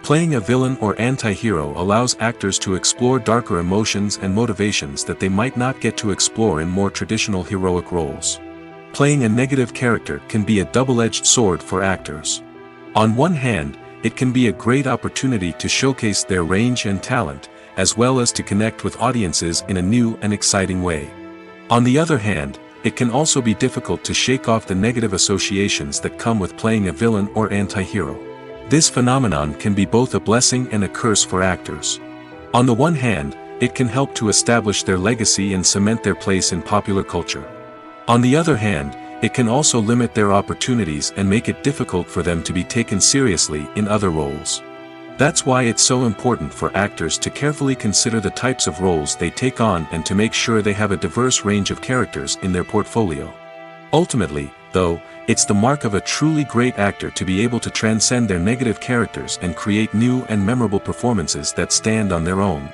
Playing a villain or anti-hero allows actors to explore darker emotions and motivations that they might not get to explore in more traditional heroic roles. Playing a negative character can be a double-edged sword for actors. On one hand, it can be a great opportunity to showcase their range and talent, as well as to connect with audiences in a new and exciting way. On the other hand, it can also be difficult to shake off the negative associations that come with playing a villain or anti-hero. This phenomenon can be both a blessing and a curse for actors. On the one hand, it can help to establish their legacy and cement their place in popular culture. On the other hand, it can also limit their opportunities and make it difficult for them to be taken seriously in other roles. That's why it's so important for actors to carefully consider the types of roles they take on and to make sure they have a diverse range of characters in their portfolio. Ultimately, though, it's the mark of a truly great actor to be able to transcend their negative characters and create new and memorable performances that stand on their own.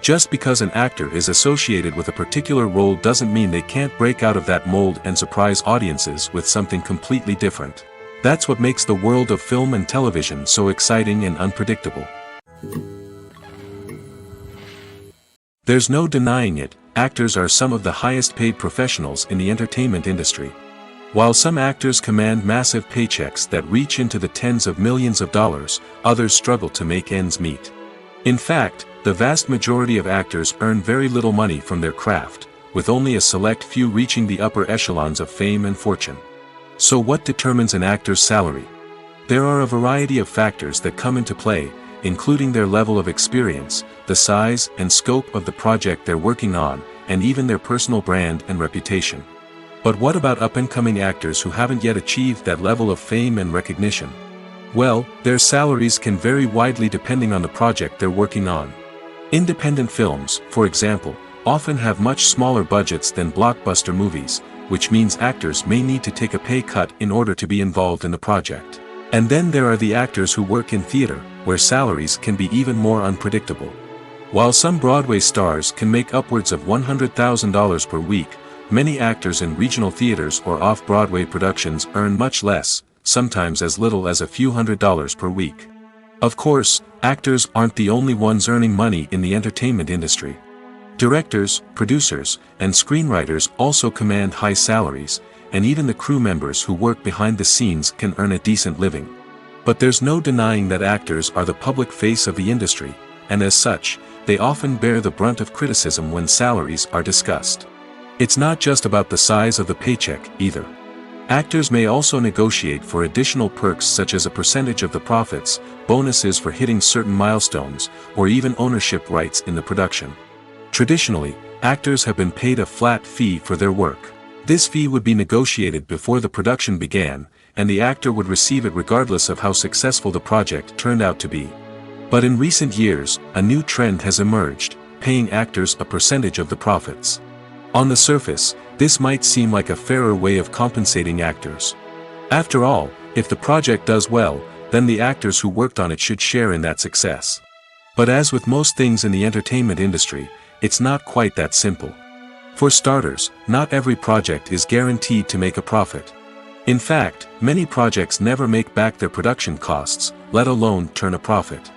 Just because an actor is associated with a particular role doesn't mean they can't break out of that mold and surprise audiences with something completely different. That's what makes the world of film and television so exciting and unpredictable. There's no denying it, actors are some of the highest paid professionals in the entertainment industry. While some actors command massive paychecks that reach into the tens of millions of dollars, others struggle to make ends meet. In fact, the vast majority of actors earn very little money from their craft, with only a select few reaching the upper echelons of fame and fortune. So what determines an actor's salary? There are a variety of factors that come into play, including their level of experience, the size and scope of the project they're working on, and even their personal brand and reputation. But what about up-and-coming actors who haven't yet achieved that level of fame and recognition? Well, their salaries can vary widely depending on the project they're working on. Independent films, for example, often have much smaller budgets than blockbuster movies, which means actors may need to take a pay cut in order to be involved in the project. And then there are the actors who work in theater, where salaries can be even more unpredictable. While some Broadway stars can make upwards of $100,000 per week, many actors in regional theaters or off-Broadway productions earn much less, sometimes as little as a few $100s per week. Of course, actors aren't the only ones earning money in the entertainment industry. Directors, producers, and screenwriters also command high salaries, and even the crew members who work behind the scenes can earn a decent living. But there's no denying that actors are the public face of the industry, and as such, they often bear the brunt of criticism when salaries are discussed. It's not just about the size of the paycheck, either. Actors may also negotiate for additional perks such as a percentage of the profits, bonuses for hitting certain milestones, or even ownership rights in the production. Traditionally, actors have been paid a flat fee for their work. This fee would be negotiated before the production began, and the actor would receive it regardless of how successful the project turned out to be. But in recent years, a new trend has emerged, paying actors a percentage of the profits. On the surface, this might seem like a fairer way of compensating actors. After all, if the project does well, then the actors who worked on it should share in that success. But as with most things in the entertainment industry, it's not quite that simple. For starters, not every project is guaranteed to make a profit. In fact, many projects never make back their production costs, let alone turn a profit.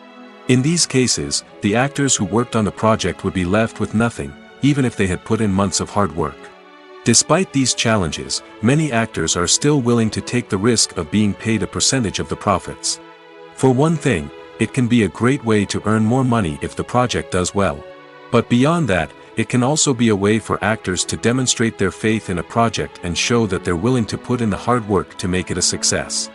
In these cases, the actors who worked on the project would be left with nothing, even if they had put in months of hard work. Despite these challenges, many actors are still willing to take the risk of being paid a percentage of the profits. For one thing, it can be a great way to earn more money if the project does well. But beyond that, it can also be a way for actors to demonstrate their faith in a project and show that they're willing to put in the hard work to make it a success.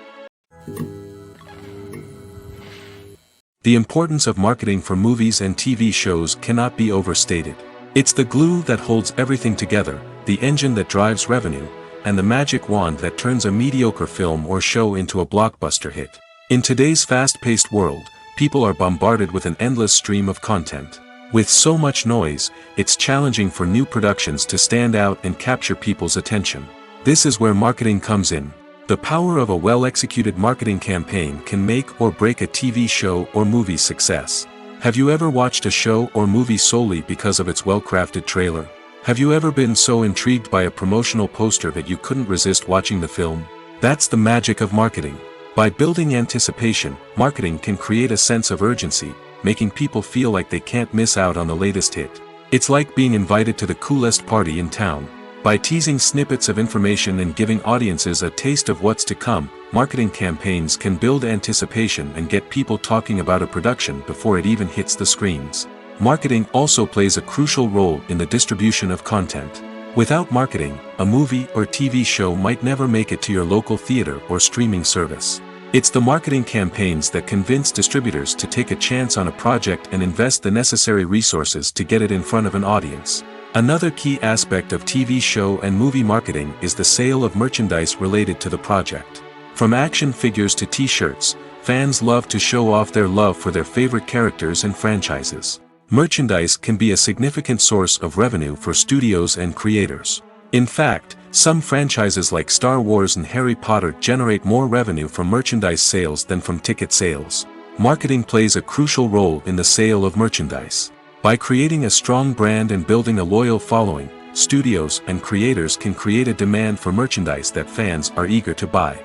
The importance of marketing for movies and TV shows cannot be overstated. It's the glue that holds everything together, the engine that drives revenue, and the magic wand that turns a mediocre film or show into a blockbuster hit. In today's fast-paced world, people are bombarded with an endless stream of content. With so much noise, it's challenging for new productions to stand out and capture people's attention. This is where marketing comes in. The power of a well-executed marketing campaign can make or break a TV show or movie's success. Have you ever watched a show or movie solely because of its well-crafted trailer? Have you ever been so intrigued by a promotional poster that you couldn't resist watching the film? That's the magic of marketing. By building anticipation, marketing can create a sense of urgency, making people feel like they can't miss out on the latest hit. It's like being invited to the coolest party in town. By teasing snippets of information and giving audiences a taste of what's to come, marketing campaigns can build anticipation and get people talking about a production before it even hits the screens. Marketing also plays a crucial role in the distribution of content. Without marketing, a movie or TV show might never make it to your local theater or streaming service. It's the marketing campaigns that convince distributors to take a chance on a project and invest the necessary resources to get it in front of an audience. Another key aspect of TV show and movie marketing is the sale of merchandise related to the project. From action figures to t-shirts, fans love to show off their love for their favorite characters and franchises. Merchandise can be a significant source of revenue for studios and creators. In fact, some franchises like Star Wars and Harry Potter generate more revenue from merchandise sales than from ticket sales. Marketing plays a crucial role in the sale of merchandise. By creating a strong brand and building a loyal following, studios and creators can create a demand for merchandise that fans are eager to buy.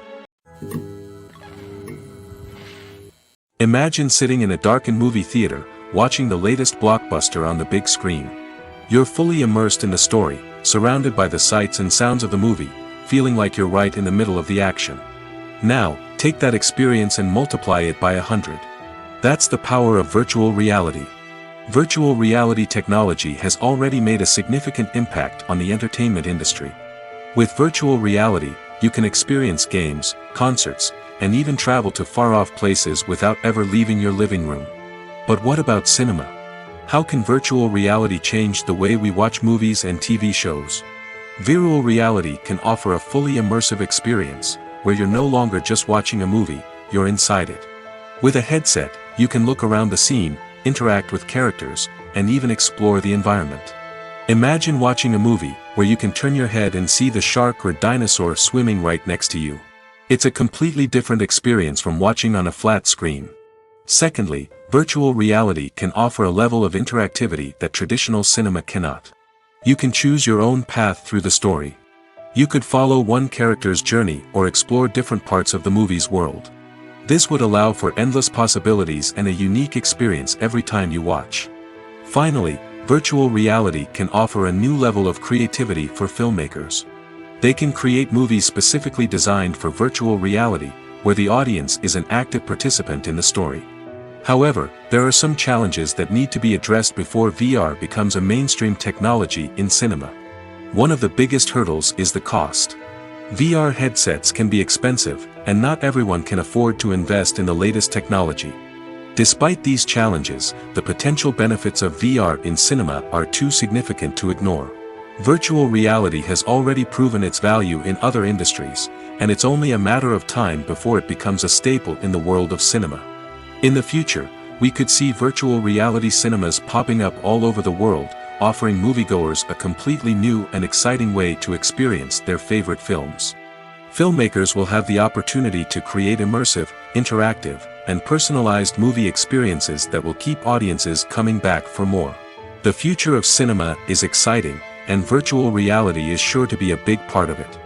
Imagine sitting in a darkened movie theater, watching the latest blockbuster on the big screen. You're fully immersed in the story, surrounded by the sights and sounds of the movie, feeling like you're right in the middle of the action. Now, take that experience and multiply it by 100. That's the power of virtual reality. Virtual reality technology has already made a significant impact on the entertainment industry. With virtual reality, you can experience games, concerts, and even travel to far-off places without ever leaving your living room. But what about cinema? How can virtual reality change the way we watch movies and TV shows? Virtual reality can offer a fully immersive experience, where you're no longer just watching a movie, you're inside it. With a headset, you can look around the scene, interact with characters, and even explore the environment. Imagine watching a movie where you can turn your head and see the shark or dinosaur swimming right next to you. It's a completely different experience from watching on a flat screen. Secondly, virtual reality can offer a level of interactivity that traditional cinema cannot. You can choose your own path through the story. You could follow one character's journey or explore different parts of the movie's world. This would allow for endless possibilities and a unique experience every time you watch. Finally, virtual reality can offer a new level of creativity for filmmakers. They can create movies specifically designed for virtual reality, where the audience is an active participant in the story. However, there are some challenges that need to be addressed before VR becomes a mainstream technology in cinema. One of the biggest hurdles is the cost. VR headsets can be expensive, and not everyone can afford to invest in the latest technology. Despite these challenges, the potential benefits of VR in cinema are too significant to ignore. Virtual reality has already proven its value in other industries, and it's only a matter of time before it becomes a staple in the world of cinema. In the future, we could see virtual reality cinemas popping up all over the world, offering moviegoers a completely new and exciting way to experience their favorite films. Filmmakers will have the opportunity to create immersive, interactive, and personalized movie experiences that will keep audiences coming back for more. The future of cinema is exciting, and virtual reality is sure to be a big part of it.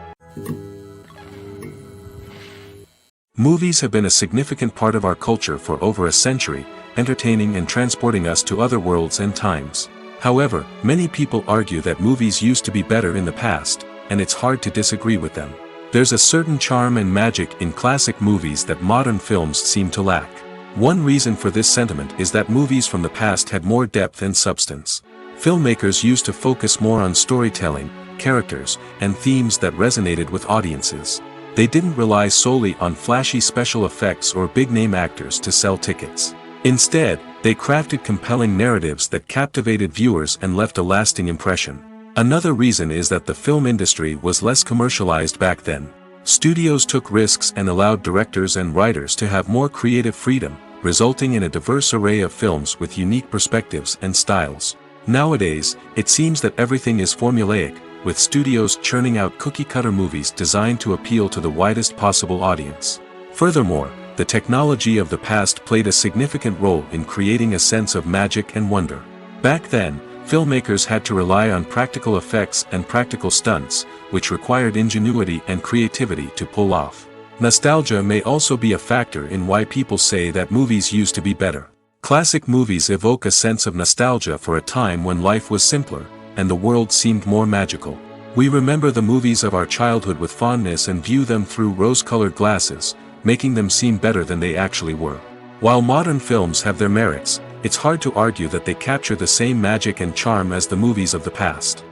Movies have been a significant part of our culture for over a century, entertaining and transporting us to other worlds and times. However, many people argue that movies used to be better in the past, and it's hard to disagree with them. There's a certain charm and magic in classic movies that modern films seem to lack. One reason for this sentiment is that movies from the past had more depth and substance. Filmmakers used to focus more on storytelling, characters, and themes that resonated with audiences. They didn't rely solely on flashy special effects or big-name actors to sell tickets. Instead, they crafted compelling narratives that captivated viewers and left a lasting impression. Another reason is that the film industry was less commercialized back then. Studios took risks and allowed directors and writers to have more creative freedom, resulting in a diverse array of films with unique perspectives and styles. Nowadays, it seems that everything is formulaic, with studios churning out cookie-cutter movies designed to appeal to the widest possible audience. Furthermore, the technology of the past played a significant role in creating a sense of magic and wonder. Back then, filmmakers had to rely on practical effects and practical stunts, which required ingenuity and creativity to pull off. Nostalgia may also be a factor in why people say that movies used to be better. Classic movies evoke a sense of nostalgia for a time when life was simpler, and the world seemed more magical. We remember the movies of our childhood with fondness and view them through rose-colored glasses, making them seem better than they actually were. While modern films have their merits, it's hard to argue that they capture the same magic and charm as the movies of the past.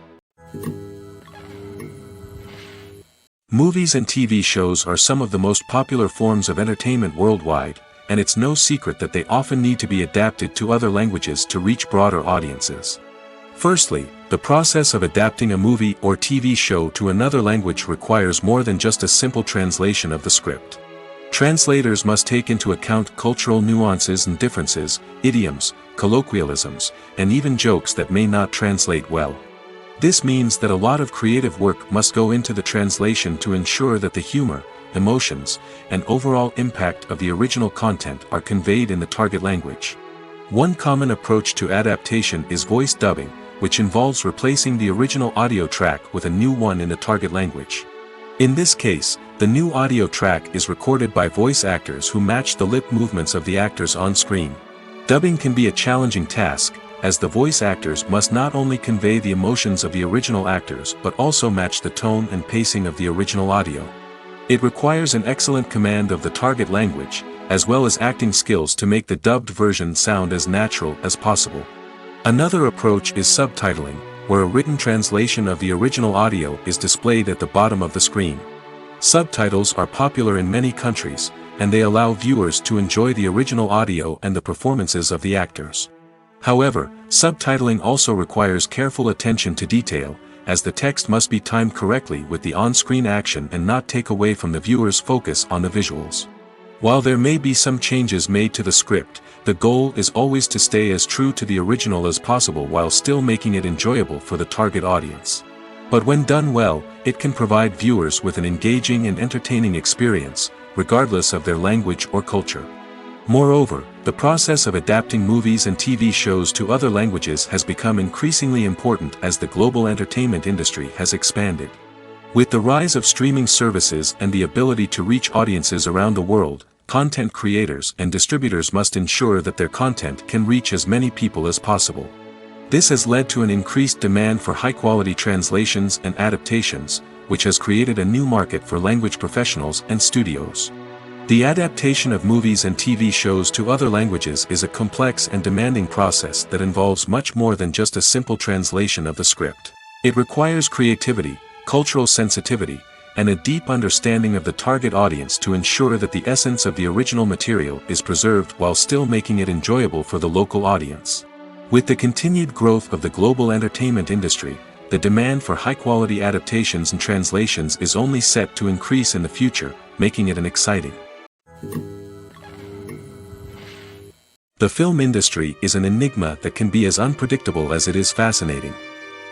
Movies and TV shows are some of the most popular forms of entertainment worldwide, and it's no secret that they often need to be adapted to other languages to reach broader audiences. Firstly, the process of adapting a movie or TV show to another language requires more than just a simple translation of the script. Translators must take into account cultural nuances and differences, idioms, colloquialisms, and even jokes that may not translate well. This means that a lot of creative work must go into the translation to ensure that the humor, emotions, and overall impact of the original content are conveyed in the target language. One common approach to adaptation is voice dubbing, which involves replacing the original audio track with a new one in the target language. In this case, the new audio track is recorded by voice actors who match the lip movements of the actors on screen. Dubbing can be a challenging task, as the voice actors must not only convey the emotions of the original actors but also match the tone and pacing of the original audio. It requires an excellent command of the target language, as well as acting skills to make the dubbed version sound as natural as possible. Another approach is subtitling, where a written translation of the original audio is displayed at the bottom of the screen. Subtitles are popular in many countries, and they allow viewers to enjoy the original audio and the performances of the actors. However, subtitling also requires careful attention to detail, as the text must be timed correctly with the on-screen action and not take away from the viewer's focus on the visuals. While there may be some changes made to the script, the goal is always to stay as true to the original as possible while still making it enjoyable for the target audience. But when done well, it can provide viewers with an engaging and entertaining experience, regardless of their language or culture. Moreover, the process of adapting movies and TV shows to other languages has become increasingly important as the global entertainment industry has expanded. With the rise of streaming services and the ability to reach audiences around the world, content creators and distributors must ensure that their content can reach as many people as possible. This has led to an increased demand for high-quality translations and adaptations, which has created a new market for language professionals and studios. The adaptation of movies and TV shows to other languages is a complex and demanding process that involves much more than just a simple translation of the script. It requires creativity, cultural sensitivity, and a deep understanding of the target audience to ensure that the essence of the original material is preserved while still making it enjoyable for the local audience. With the continued growth of the global entertainment industry, the demand for high-quality adaptations and translations is only set to increase in the future, making it an exciting. The film industry is an enigma that can be as unpredictable as it is fascinating.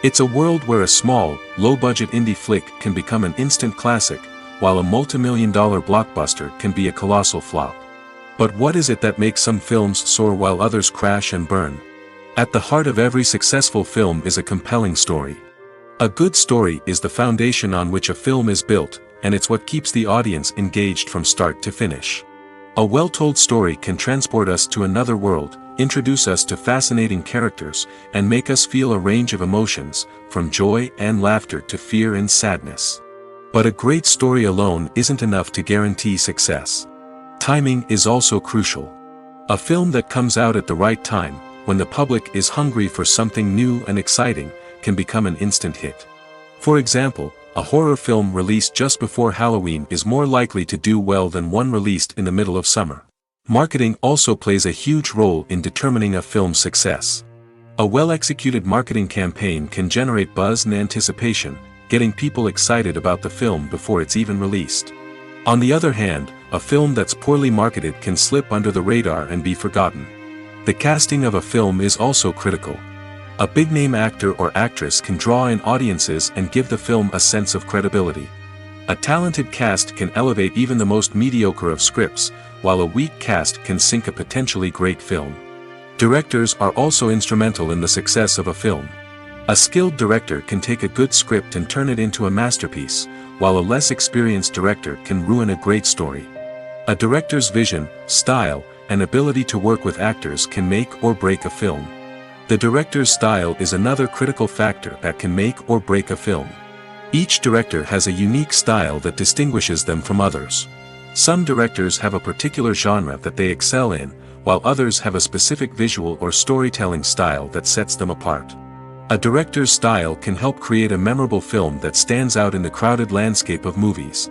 It's a world where a small, low-budget indie flick can become an instant classic, while a multi-million-dollar blockbuster can be a colossal flop. But what is it that makes some films soar while others crash and burn? At the heart of every successful film is a compelling story. A good story is the foundation on which a film is built, and it's what keeps the audience engaged from start to finish. A well-told story can transport us to another world, introduce us to fascinating characters, and make us feel a range of emotions, from joy and laughter to fear and sadness. But a great story alone isn't enough to guarantee success. Timing is also crucial. A film that comes out at the right time, when the public is hungry for something new and exciting, can become an instant hit. For example, a horror film released just before Halloween is more likely to do well than one released in the middle of summer. Marketing also plays a huge role in determining a film's success. A well-executed marketing campaign can generate buzz and anticipation, getting people excited about the film before it's even released. On the other hand, a film that's poorly marketed can slip under the radar and be forgotten. The casting of a film is also critical. A big-name actor or actress can draw in audiences and give the film a sense of credibility. A talented cast can elevate even the most mediocre of scripts, while a weak cast can sink a potentially great film. Directors are also instrumental in the success of a film. A skilled director can take a good script and turn it into a masterpiece, while a less experienced director can ruin a great story. A director's vision, style, and ability to work with actors can make or break a film. The director's style is another critical factor that can make or break a film. Each director has a unique style that distinguishes them from others. Some directors have a particular genre that they excel in, while others have a specific visual or storytelling style that sets them apart. A director's style can help create a memorable film that stands out in the crowded landscape of movies.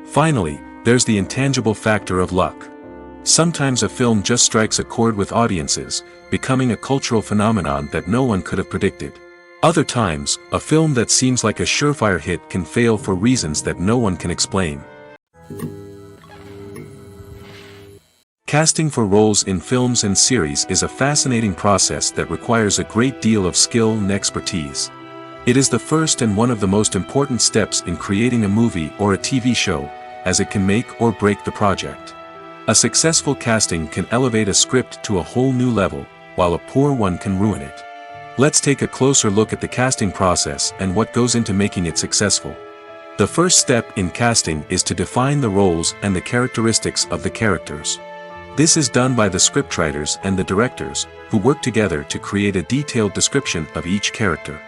Finally, there's the intangible factor of luck. Sometimes a film just strikes a chord with audiences, becoming a cultural phenomenon that no one could have predicted. Other times, a film that seems like a surefire hit can fail for reasons that no one can explain. Casting for roles in films and series is a fascinating process that requires a great deal of skill and expertise. It is the first and one of the most important steps in creating a movie or a TV show, as it can make or break the project. A successful casting can elevate a script to a whole new level, while a poor one can ruin it. Let's take a closer look at the casting process and what goes into making it successful. The first step in casting is to define the roles and the characteristics of the characters. This is done by the scriptwriters and the directors, who work together to create a detailed description of each character.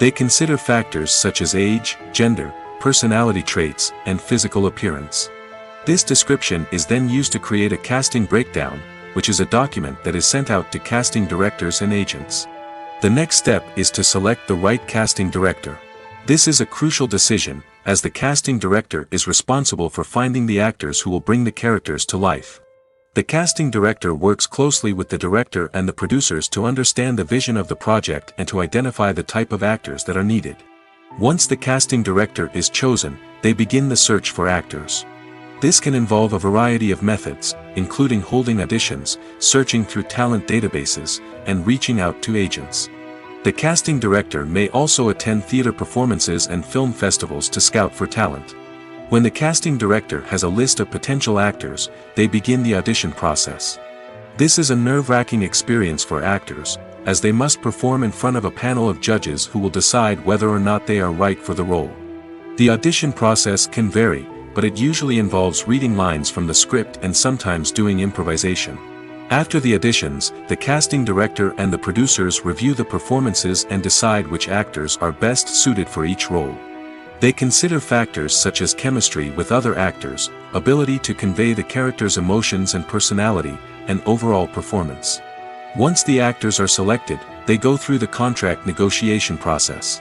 They consider factors such as age, gender, personality traits, and physical appearance. This description is then used to create a casting breakdown, which is a document that is sent out to casting directors and agents. The next step is to select the right casting director. This is a crucial decision, as the casting director is responsible for finding the actors who will bring the characters to life. The casting director works closely with the director and the producers to understand the vision of the project and to identify the type of actors that are needed. Once the casting director is chosen, they begin the search for actors. This can involve a variety of methods, including holding auditions, searching through talent databases, and reaching out to agents. The casting director may also attend theater performances and film festivals to scout for talent. When the casting director has a list of potential actors, they begin the audition process. This is a nerve-wracking experience for actors, as they must perform in front of a panel of judges who will decide whether or not they are right for the role. The audition process can vary, but it usually involves reading lines from the script and sometimes doing improvisation. After the auditions, the casting director and the producers review the performances and decide which actors are best suited for each role. They consider factors such as chemistry with other actors, ability to convey the character's emotions and personality, and overall performance. Once the actors are selected, they go through the contract negotiation process.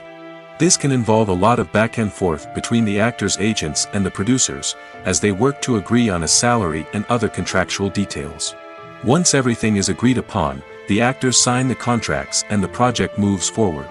This can involve a lot of back and forth between the actors' agents and the producers, as they work to agree on a salary and other contractual details. Once everything is agreed upon, the actors sign the contracts and the project moves forward.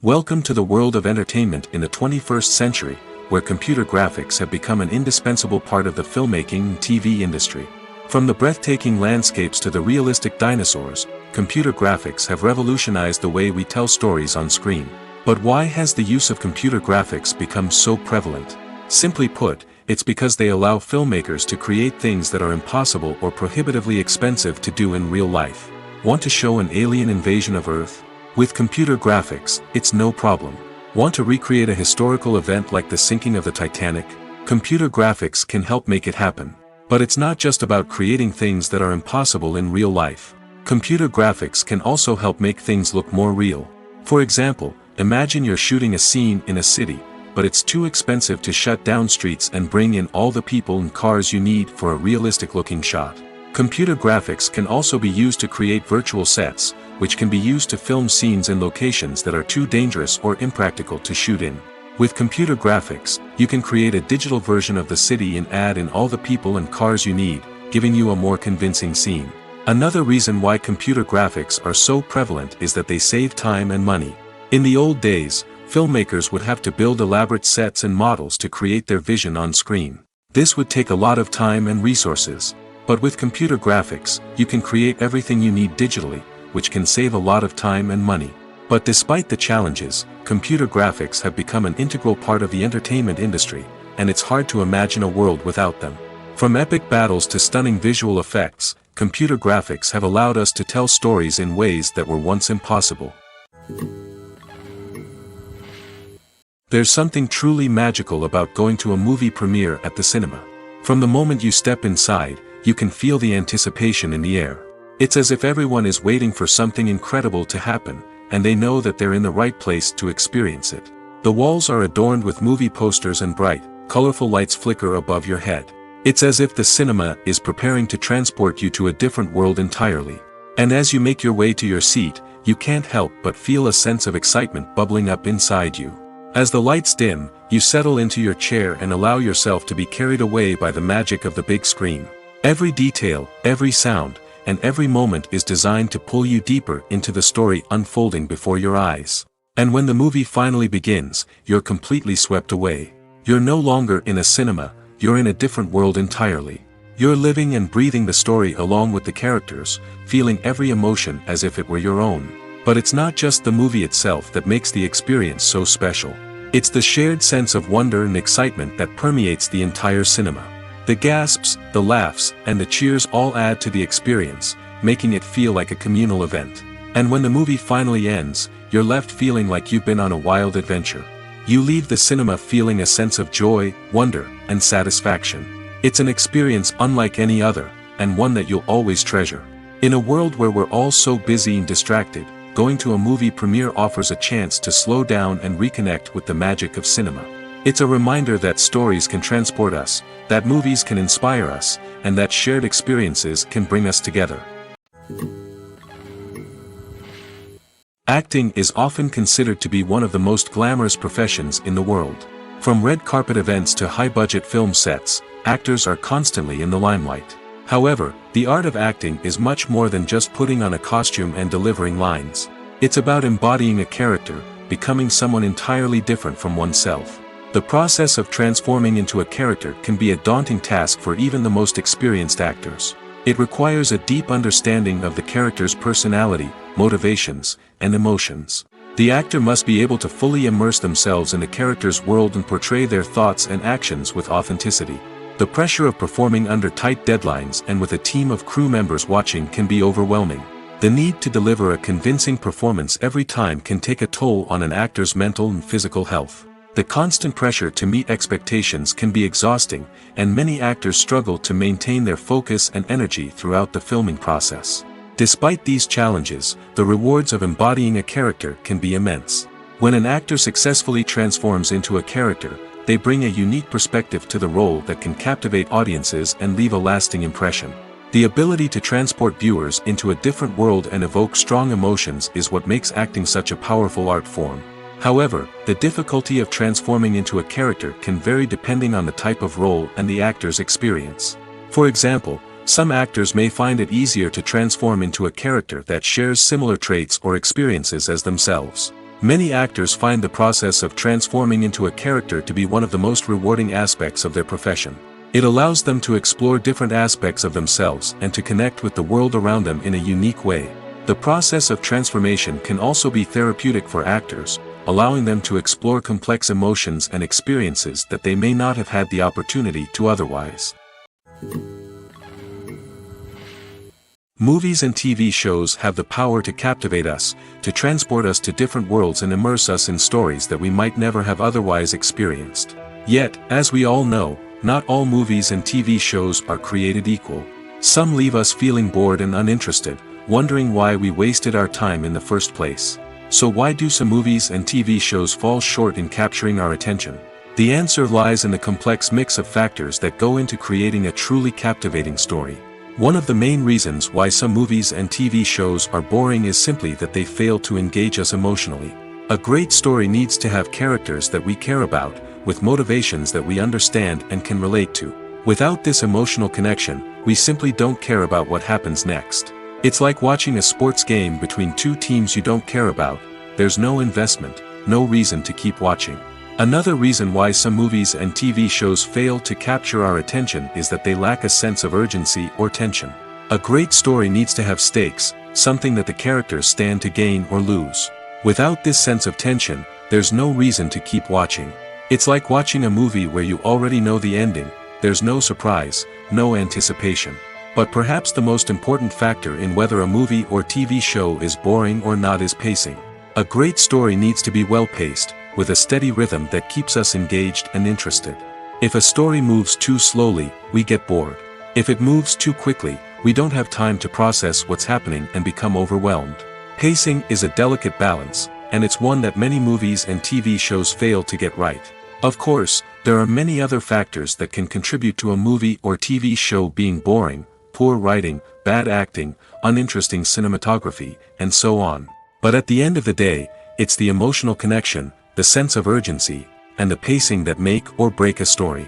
Welcome to the world of entertainment in the 21st century, where computer graphics have become an indispensable part of the filmmaking and TV industry. From the breathtaking landscapes to the realistic dinosaurs, computer graphics have revolutionized the way we tell stories on screen. But why has the use of computer graphics become so prevalent? Simply put, it's because they allow filmmakers to create things that are impossible or prohibitively expensive to do in real life. Want to show an alien invasion of Earth? With computer graphics, it's no problem. Want to recreate a historical event like the sinking of the Titanic? Computer graphics can help make it happen. But it's not just about creating things that are impossible in real life. Computer graphics can also help make things look more real. For example, imagine you're shooting a scene in a city, but it's too expensive to shut down streets and bring in all the people and cars you need for a realistic-looking shot. Computer graphics can also be used to create virtual sets, which can be used to film scenes in locations that are too dangerous or impractical to shoot in. With computer graphics, you can create a digital version of the city and add in all the people and cars you need, giving you a more convincing scene. Another reason why computer graphics are so prevalent is that they save time and money. In the old days, filmmakers would have to build elaborate sets and models to create their vision on screen. This would take a lot of time and resources. But with computer graphics, you can create everything you need digitally, which can save a lot of time and money. But despite the challenges, computer graphics have become an integral part of the entertainment industry, and it's hard to imagine a world without them. From epic battles to stunning visual effects, computer graphics have allowed us to tell stories in ways that were once impossible. There's something truly magical about going to a movie premiere at the cinema. From the moment you step inside, you can feel the anticipation in the air. It's as if everyone is waiting for something incredible to happen, and they know that they're in the right place to experience it. The walls are adorned with movie posters and bright, colorful lights flicker above your head. It's as if the cinema is preparing to transport you to a different world entirely. And as you make your way to your seat, you can't help but feel a sense of excitement bubbling up inside you. As the lights dim, you settle into your chair and allow yourself to be carried away by the magic of the big screen. Every detail, every sound, and every moment is designed to pull you deeper into the story unfolding before your eyes. And when the movie finally begins, you're completely swept away. You're no longer in a cinema, you're in a different world entirely. You're living and breathing the story along with the characters, feeling every emotion as if it were your own. But it's not just the movie itself that makes the experience so special. It's the shared sense of wonder and excitement that permeates the entire cinema. The gasps, the laughs, and the cheers all add to the experience, making it feel like a communal event. And when the movie finally ends, you're left feeling like you've been on a wild adventure. You leave the cinema feeling a sense of joy, wonder, and satisfaction. It's an experience unlike any other, and one that you'll always treasure. In a world where we're all so busy and distracted, going to a movie premiere offers a chance to slow down and reconnect with the magic of cinema. It's a reminder that stories can transport us, that movies can inspire us, and that shared experiences can bring us together. Acting is often considered to be one of the most glamorous professions in the world. From red carpet events to high-budget film sets, actors are constantly in the limelight. However, the art of acting is much more than just putting on a costume and delivering lines. It's about embodying a character, becoming someone entirely different from oneself. The process of transforming into a character can be a daunting task for even the most experienced actors. It requires a deep understanding of the character's personality, motivations, and emotions. The actor must be able to fully immerse themselves in the character's world and portray their thoughts and actions with authenticity. The pressure of performing under tight deadlines and with a team of crew members watching can be overwhelming. The need to deliver a convincing performance every time can take a toll on an actor's mental and physical health. The constant pressure to meet expectations can be exhausting, and many actors struggle to maintain their focus and energy throughout the filming process. Despite these challenges, the rewards of embodying a character can be immense. When an actor successfully transforms into a character, they bring a unique perspective to the role that can captivate audiences and leave a lasting impression. The ability to transport viewers into a different world and evoke strong emotions is what makes acting such a powerful art form. However, the difficulty of transforming into a character can vary depending on the type of role and the actor's experience. For example, some actors may find it easier to transform into a character that shares similar traits or experiences as themselves. Many actors find the process of transforming into a character to be one of the most rewarding aspects of their profession. It allows them to explore different aspects of themselves and to connect with the world around them in a unique way. The process of transformation can also be therapeutic for actors, allowing them to explore complex emotions and experiences that they may not have had the opportunity to otherwise. Movies and TV shows have the power to captivate us, to transport us to different worlds and immerse us in stories that we might never have otherwise experienced. Yet, as we all know, not all movies and TV shows are created equal. Some leave us feeling bored and uninterested, wondering why we wasted our time in the first place. So why do some movies and TV shows fall short in capturing our attention? The answer lies in the complex mix of factors that go into creating a truly captivating story. One of the main reasons why some movies and TV shows are boring is simply that they fail to engage us emotionally. A great story needs to have characters that we care about, with motivations that we understand and can relate to. Without this emotional connection, we simply don't care about what happens next. It's like watching a sports game between two teams you don't care about. There's no investment, no reason to keep watching. Another reason why some movies and TV shows fail to capture our attention is that they lack a sense of urgency or tension. A great story needs to have stakes, something that the characters stand to gain or lose. Without this sense of tension, there's no reason to keep watching. It's like watching a movie where you already know the ending. There's no surprise, no anticipation. But perhaps the most important factor in whether a movie or TV show is boring or not is pacing. A great story needs to be well-paced, with a steady rhythm that keeps us engaged and interested. If a story moves too slowly, we get bored. If it moves too quickly, we don't have time to process what's happening and become overwhelmed. Pacing is a delicate balance, and it's one that many movies and TV shows fail to get right. Of course, there are many other factors that can contribute to a movie or TV show being boring, poor writing, bad acting, uninteresting cinematography, and so on. But at the end of the day, it's the emotional connection, the sense of urgency, and the pacing that make or break a story.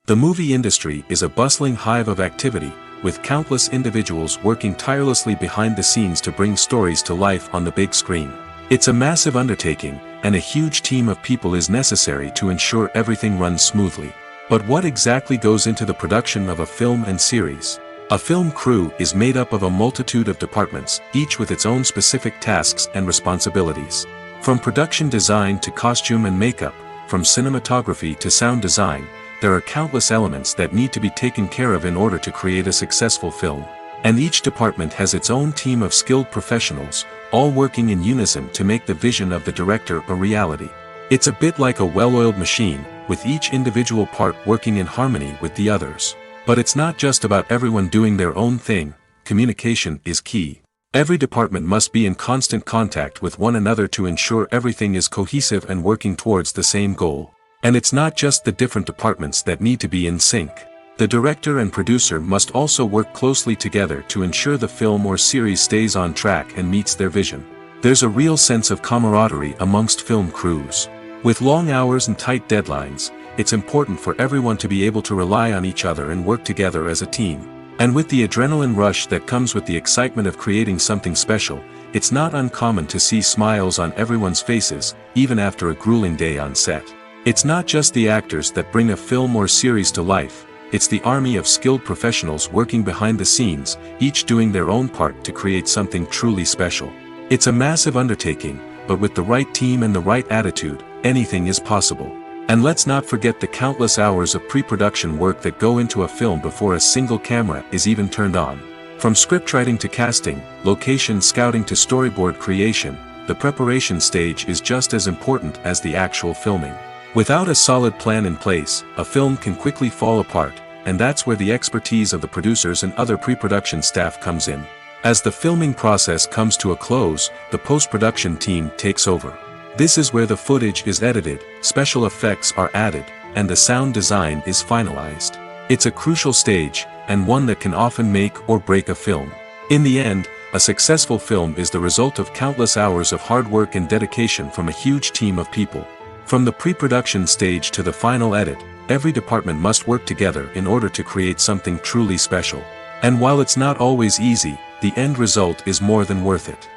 The movie industry is a bustling hive of activity, with countless individuals working tirelessly behind the scenes to bring stories to life on the big screen. It's a massive undertaking, and a huge team of people is necessary to ensure everything runs smoothly. But what exactly goes into the production of a film and series? A film crew is made up of a multitude of departments, each with its own specific tasks and responsibilities. From production design to costume and makeup, from cinematography to sound design, there are countless elements that need to be taken care of in order to create a successful film. And each department has its own team of skilled professionals, all working in unison to make the vision of the director a reality. It's a bit like a well-oiled machine, with each individual part working in harmony with the others. But it's not just about everyone doing their own thing. Communication is key. Every department must be in constant contact with one another to ensure everything is cohesive and working towards the same goal. And it's not just the different departments that need to be in sync. The director and producer must also work closely together to ensure the film or series stays on track and meets their vision. There's a real sense of camaraderie amongst film crews. With long hours and tight deadlines, it's important for everyone to be able to rely on each other and work together as a team. And with the adrenaline rush that comes with the excitement of creating something special, it's not uncommon to see smiles on everyone's faces, even after a grueling day on set. It's not just the actors that bring a film or series to life, it's the army of skilled professionals working behind the scenes, each doing their own part to create something truly special. It's a massive undertaking, but with the right team and the right attitude, anything is possible. And let's not forget the countless hours of pre-production work that go into a film before a single camera is even turned on. From scriptwriting to casting, location scouting to storyboard creation, the preparation stage is just as important as the actual filming. Without a solid plan in place, a film can quickly fall apart, and that's where the expertise of the producers and other pre-production staff comes in. As the filming process comes to a close, the post-production team takes over. This is where the footage is edited, special effects are added, and the sound design is finalized. It's a crucial stage, and one that can often make or break a film. In the end, a successful film is the result of countless hours of hard work and dedication from a huge team of people. From the pre-production stage to the final edit, every department must work together in order to create something truly special. And while it's not always easy, the end result is more than worth it.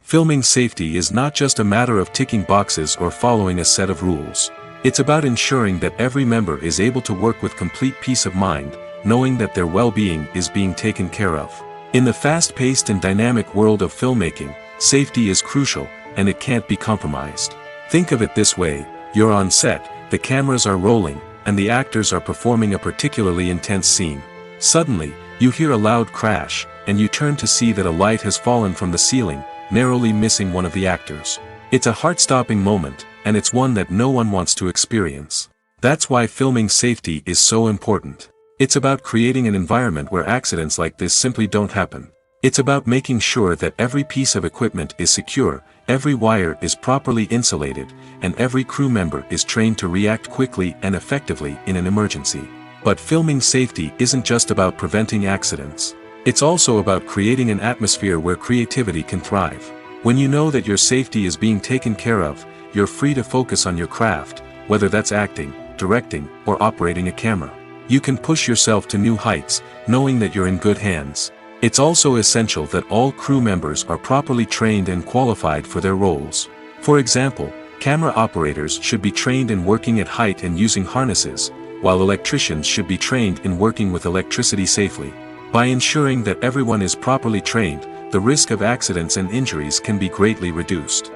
Filming safety is not just a matter of ticking boxes or following a set of rules. It's about ensuring that every member is able to work with complete peace of mind, knowing that their well-being is being taken care of. In the fast-paced and dynamic world of filmmaking, safety is crucial, and it can't be compromised. Think of it this way, you're on set, the cameras are rolling, and the actors are performing a particularly intense scene. Suddenly, you hear a loud crash, and you turn to see that a light has fallen from the ceiling, narrowly missing one of the actors. It's a heart-stopping moment, and it's one that no one wants to experience. That's why filming safety is so important. It's about creating an environment where accidents like this simply don't happen. It's about making sure that every piece of equipment is secure, every wire is properly insulated, and every crew member is trained to react quickly and effectively in an emergency. But filming safety isn't just about preventing accidents. It's also about creating an atmosphere where creativity can thrive. When you know that your safety is being taken care of, you're free to focus on your craft, whether that's acting, directing, or operating a camera. You can push yourself to new heights, knowing that you're in good hands. It's also essential that all crew members are properly trained and qualified for their roles. For example, camera operators should be trained in working at height and using harnesses, while electricians should be trained in working with electricity safely. By ensuring that everyone is properly trained, the risk of accidents and injuries can be greatly reduced.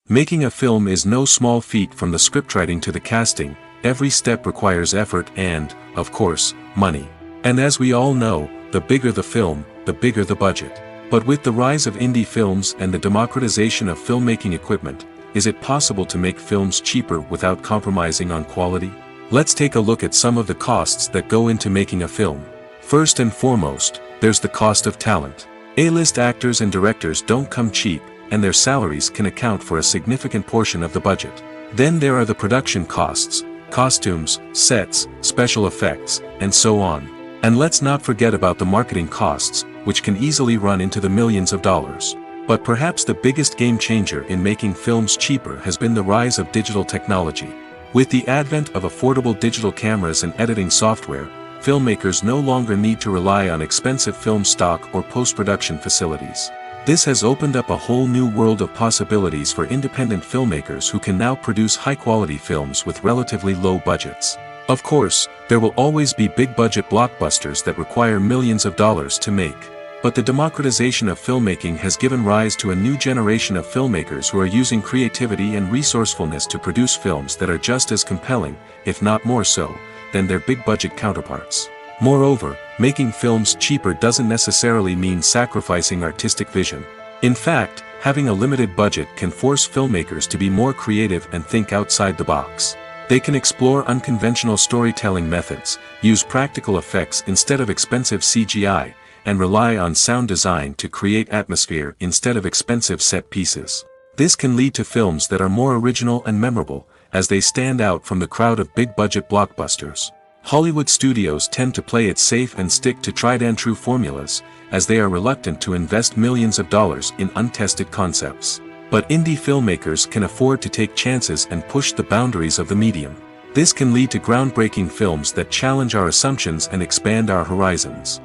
Making a film is no small feat. From the scriptwriting to the casting, every step requires effort and, of course, money. And as we all know, the bigger the film, the bigger the budget. But with the rise of indie films and the democratization of filmmaking equipment, is it possible to make films cheaper without compromising on quality? Let's take a look at some of the costs that go into making a film. First and foremost, there's the cost of talent. A-list actors and directors don't come cheap, and their salaries can account for a significant portion of the budget. Then there are the production costs, costumes, sets, special effects, and so on. And let's not forget about the marketing costs, which can easily run into the millions of dollars. But perhaps the biggest game changer in making films cheaper has been the rise of digital technology. With the advent of affordable digital cameras and editing software, filmmakers no longer need to rely on expensive film stock or post-production facilities. This has opened up a whole new world of possibilities for independent filmmakers who can now produce high-quality films with relatively low budgets. Of course, there will always be big-budget blockbusters that require millions of dollars to make. But the democratization of filmmaking has given rise to a new generation of filmmakers who are using creativity and resourcefulness to produce films that are just as compelling, if not more so, than their big-budget counterparts. Moreover, making films cheaper doesn't necessarily mean sacrificing artistic vision. In fact, having a limited budget can force filmmakers to be more creative and think outside the box. They can explore unconventional storytelling methods, use practical effects instead of expensive CGI, and rely on sound design to create atmosphere instead of expensive set pieces. This can lead to films that are more original and memorable, as they stand out from the crowd of big-budget blockbusters. Hollywood studios tend to play it safe and stick to tried-and-true formulas, as they are reluctant to invest millions of dollars in untested concepts. But indie filmmakers can afford to take chances and push the boundaries of the medium. This can lead to groundbreaking films that challenge our assumptions and expand our horizons.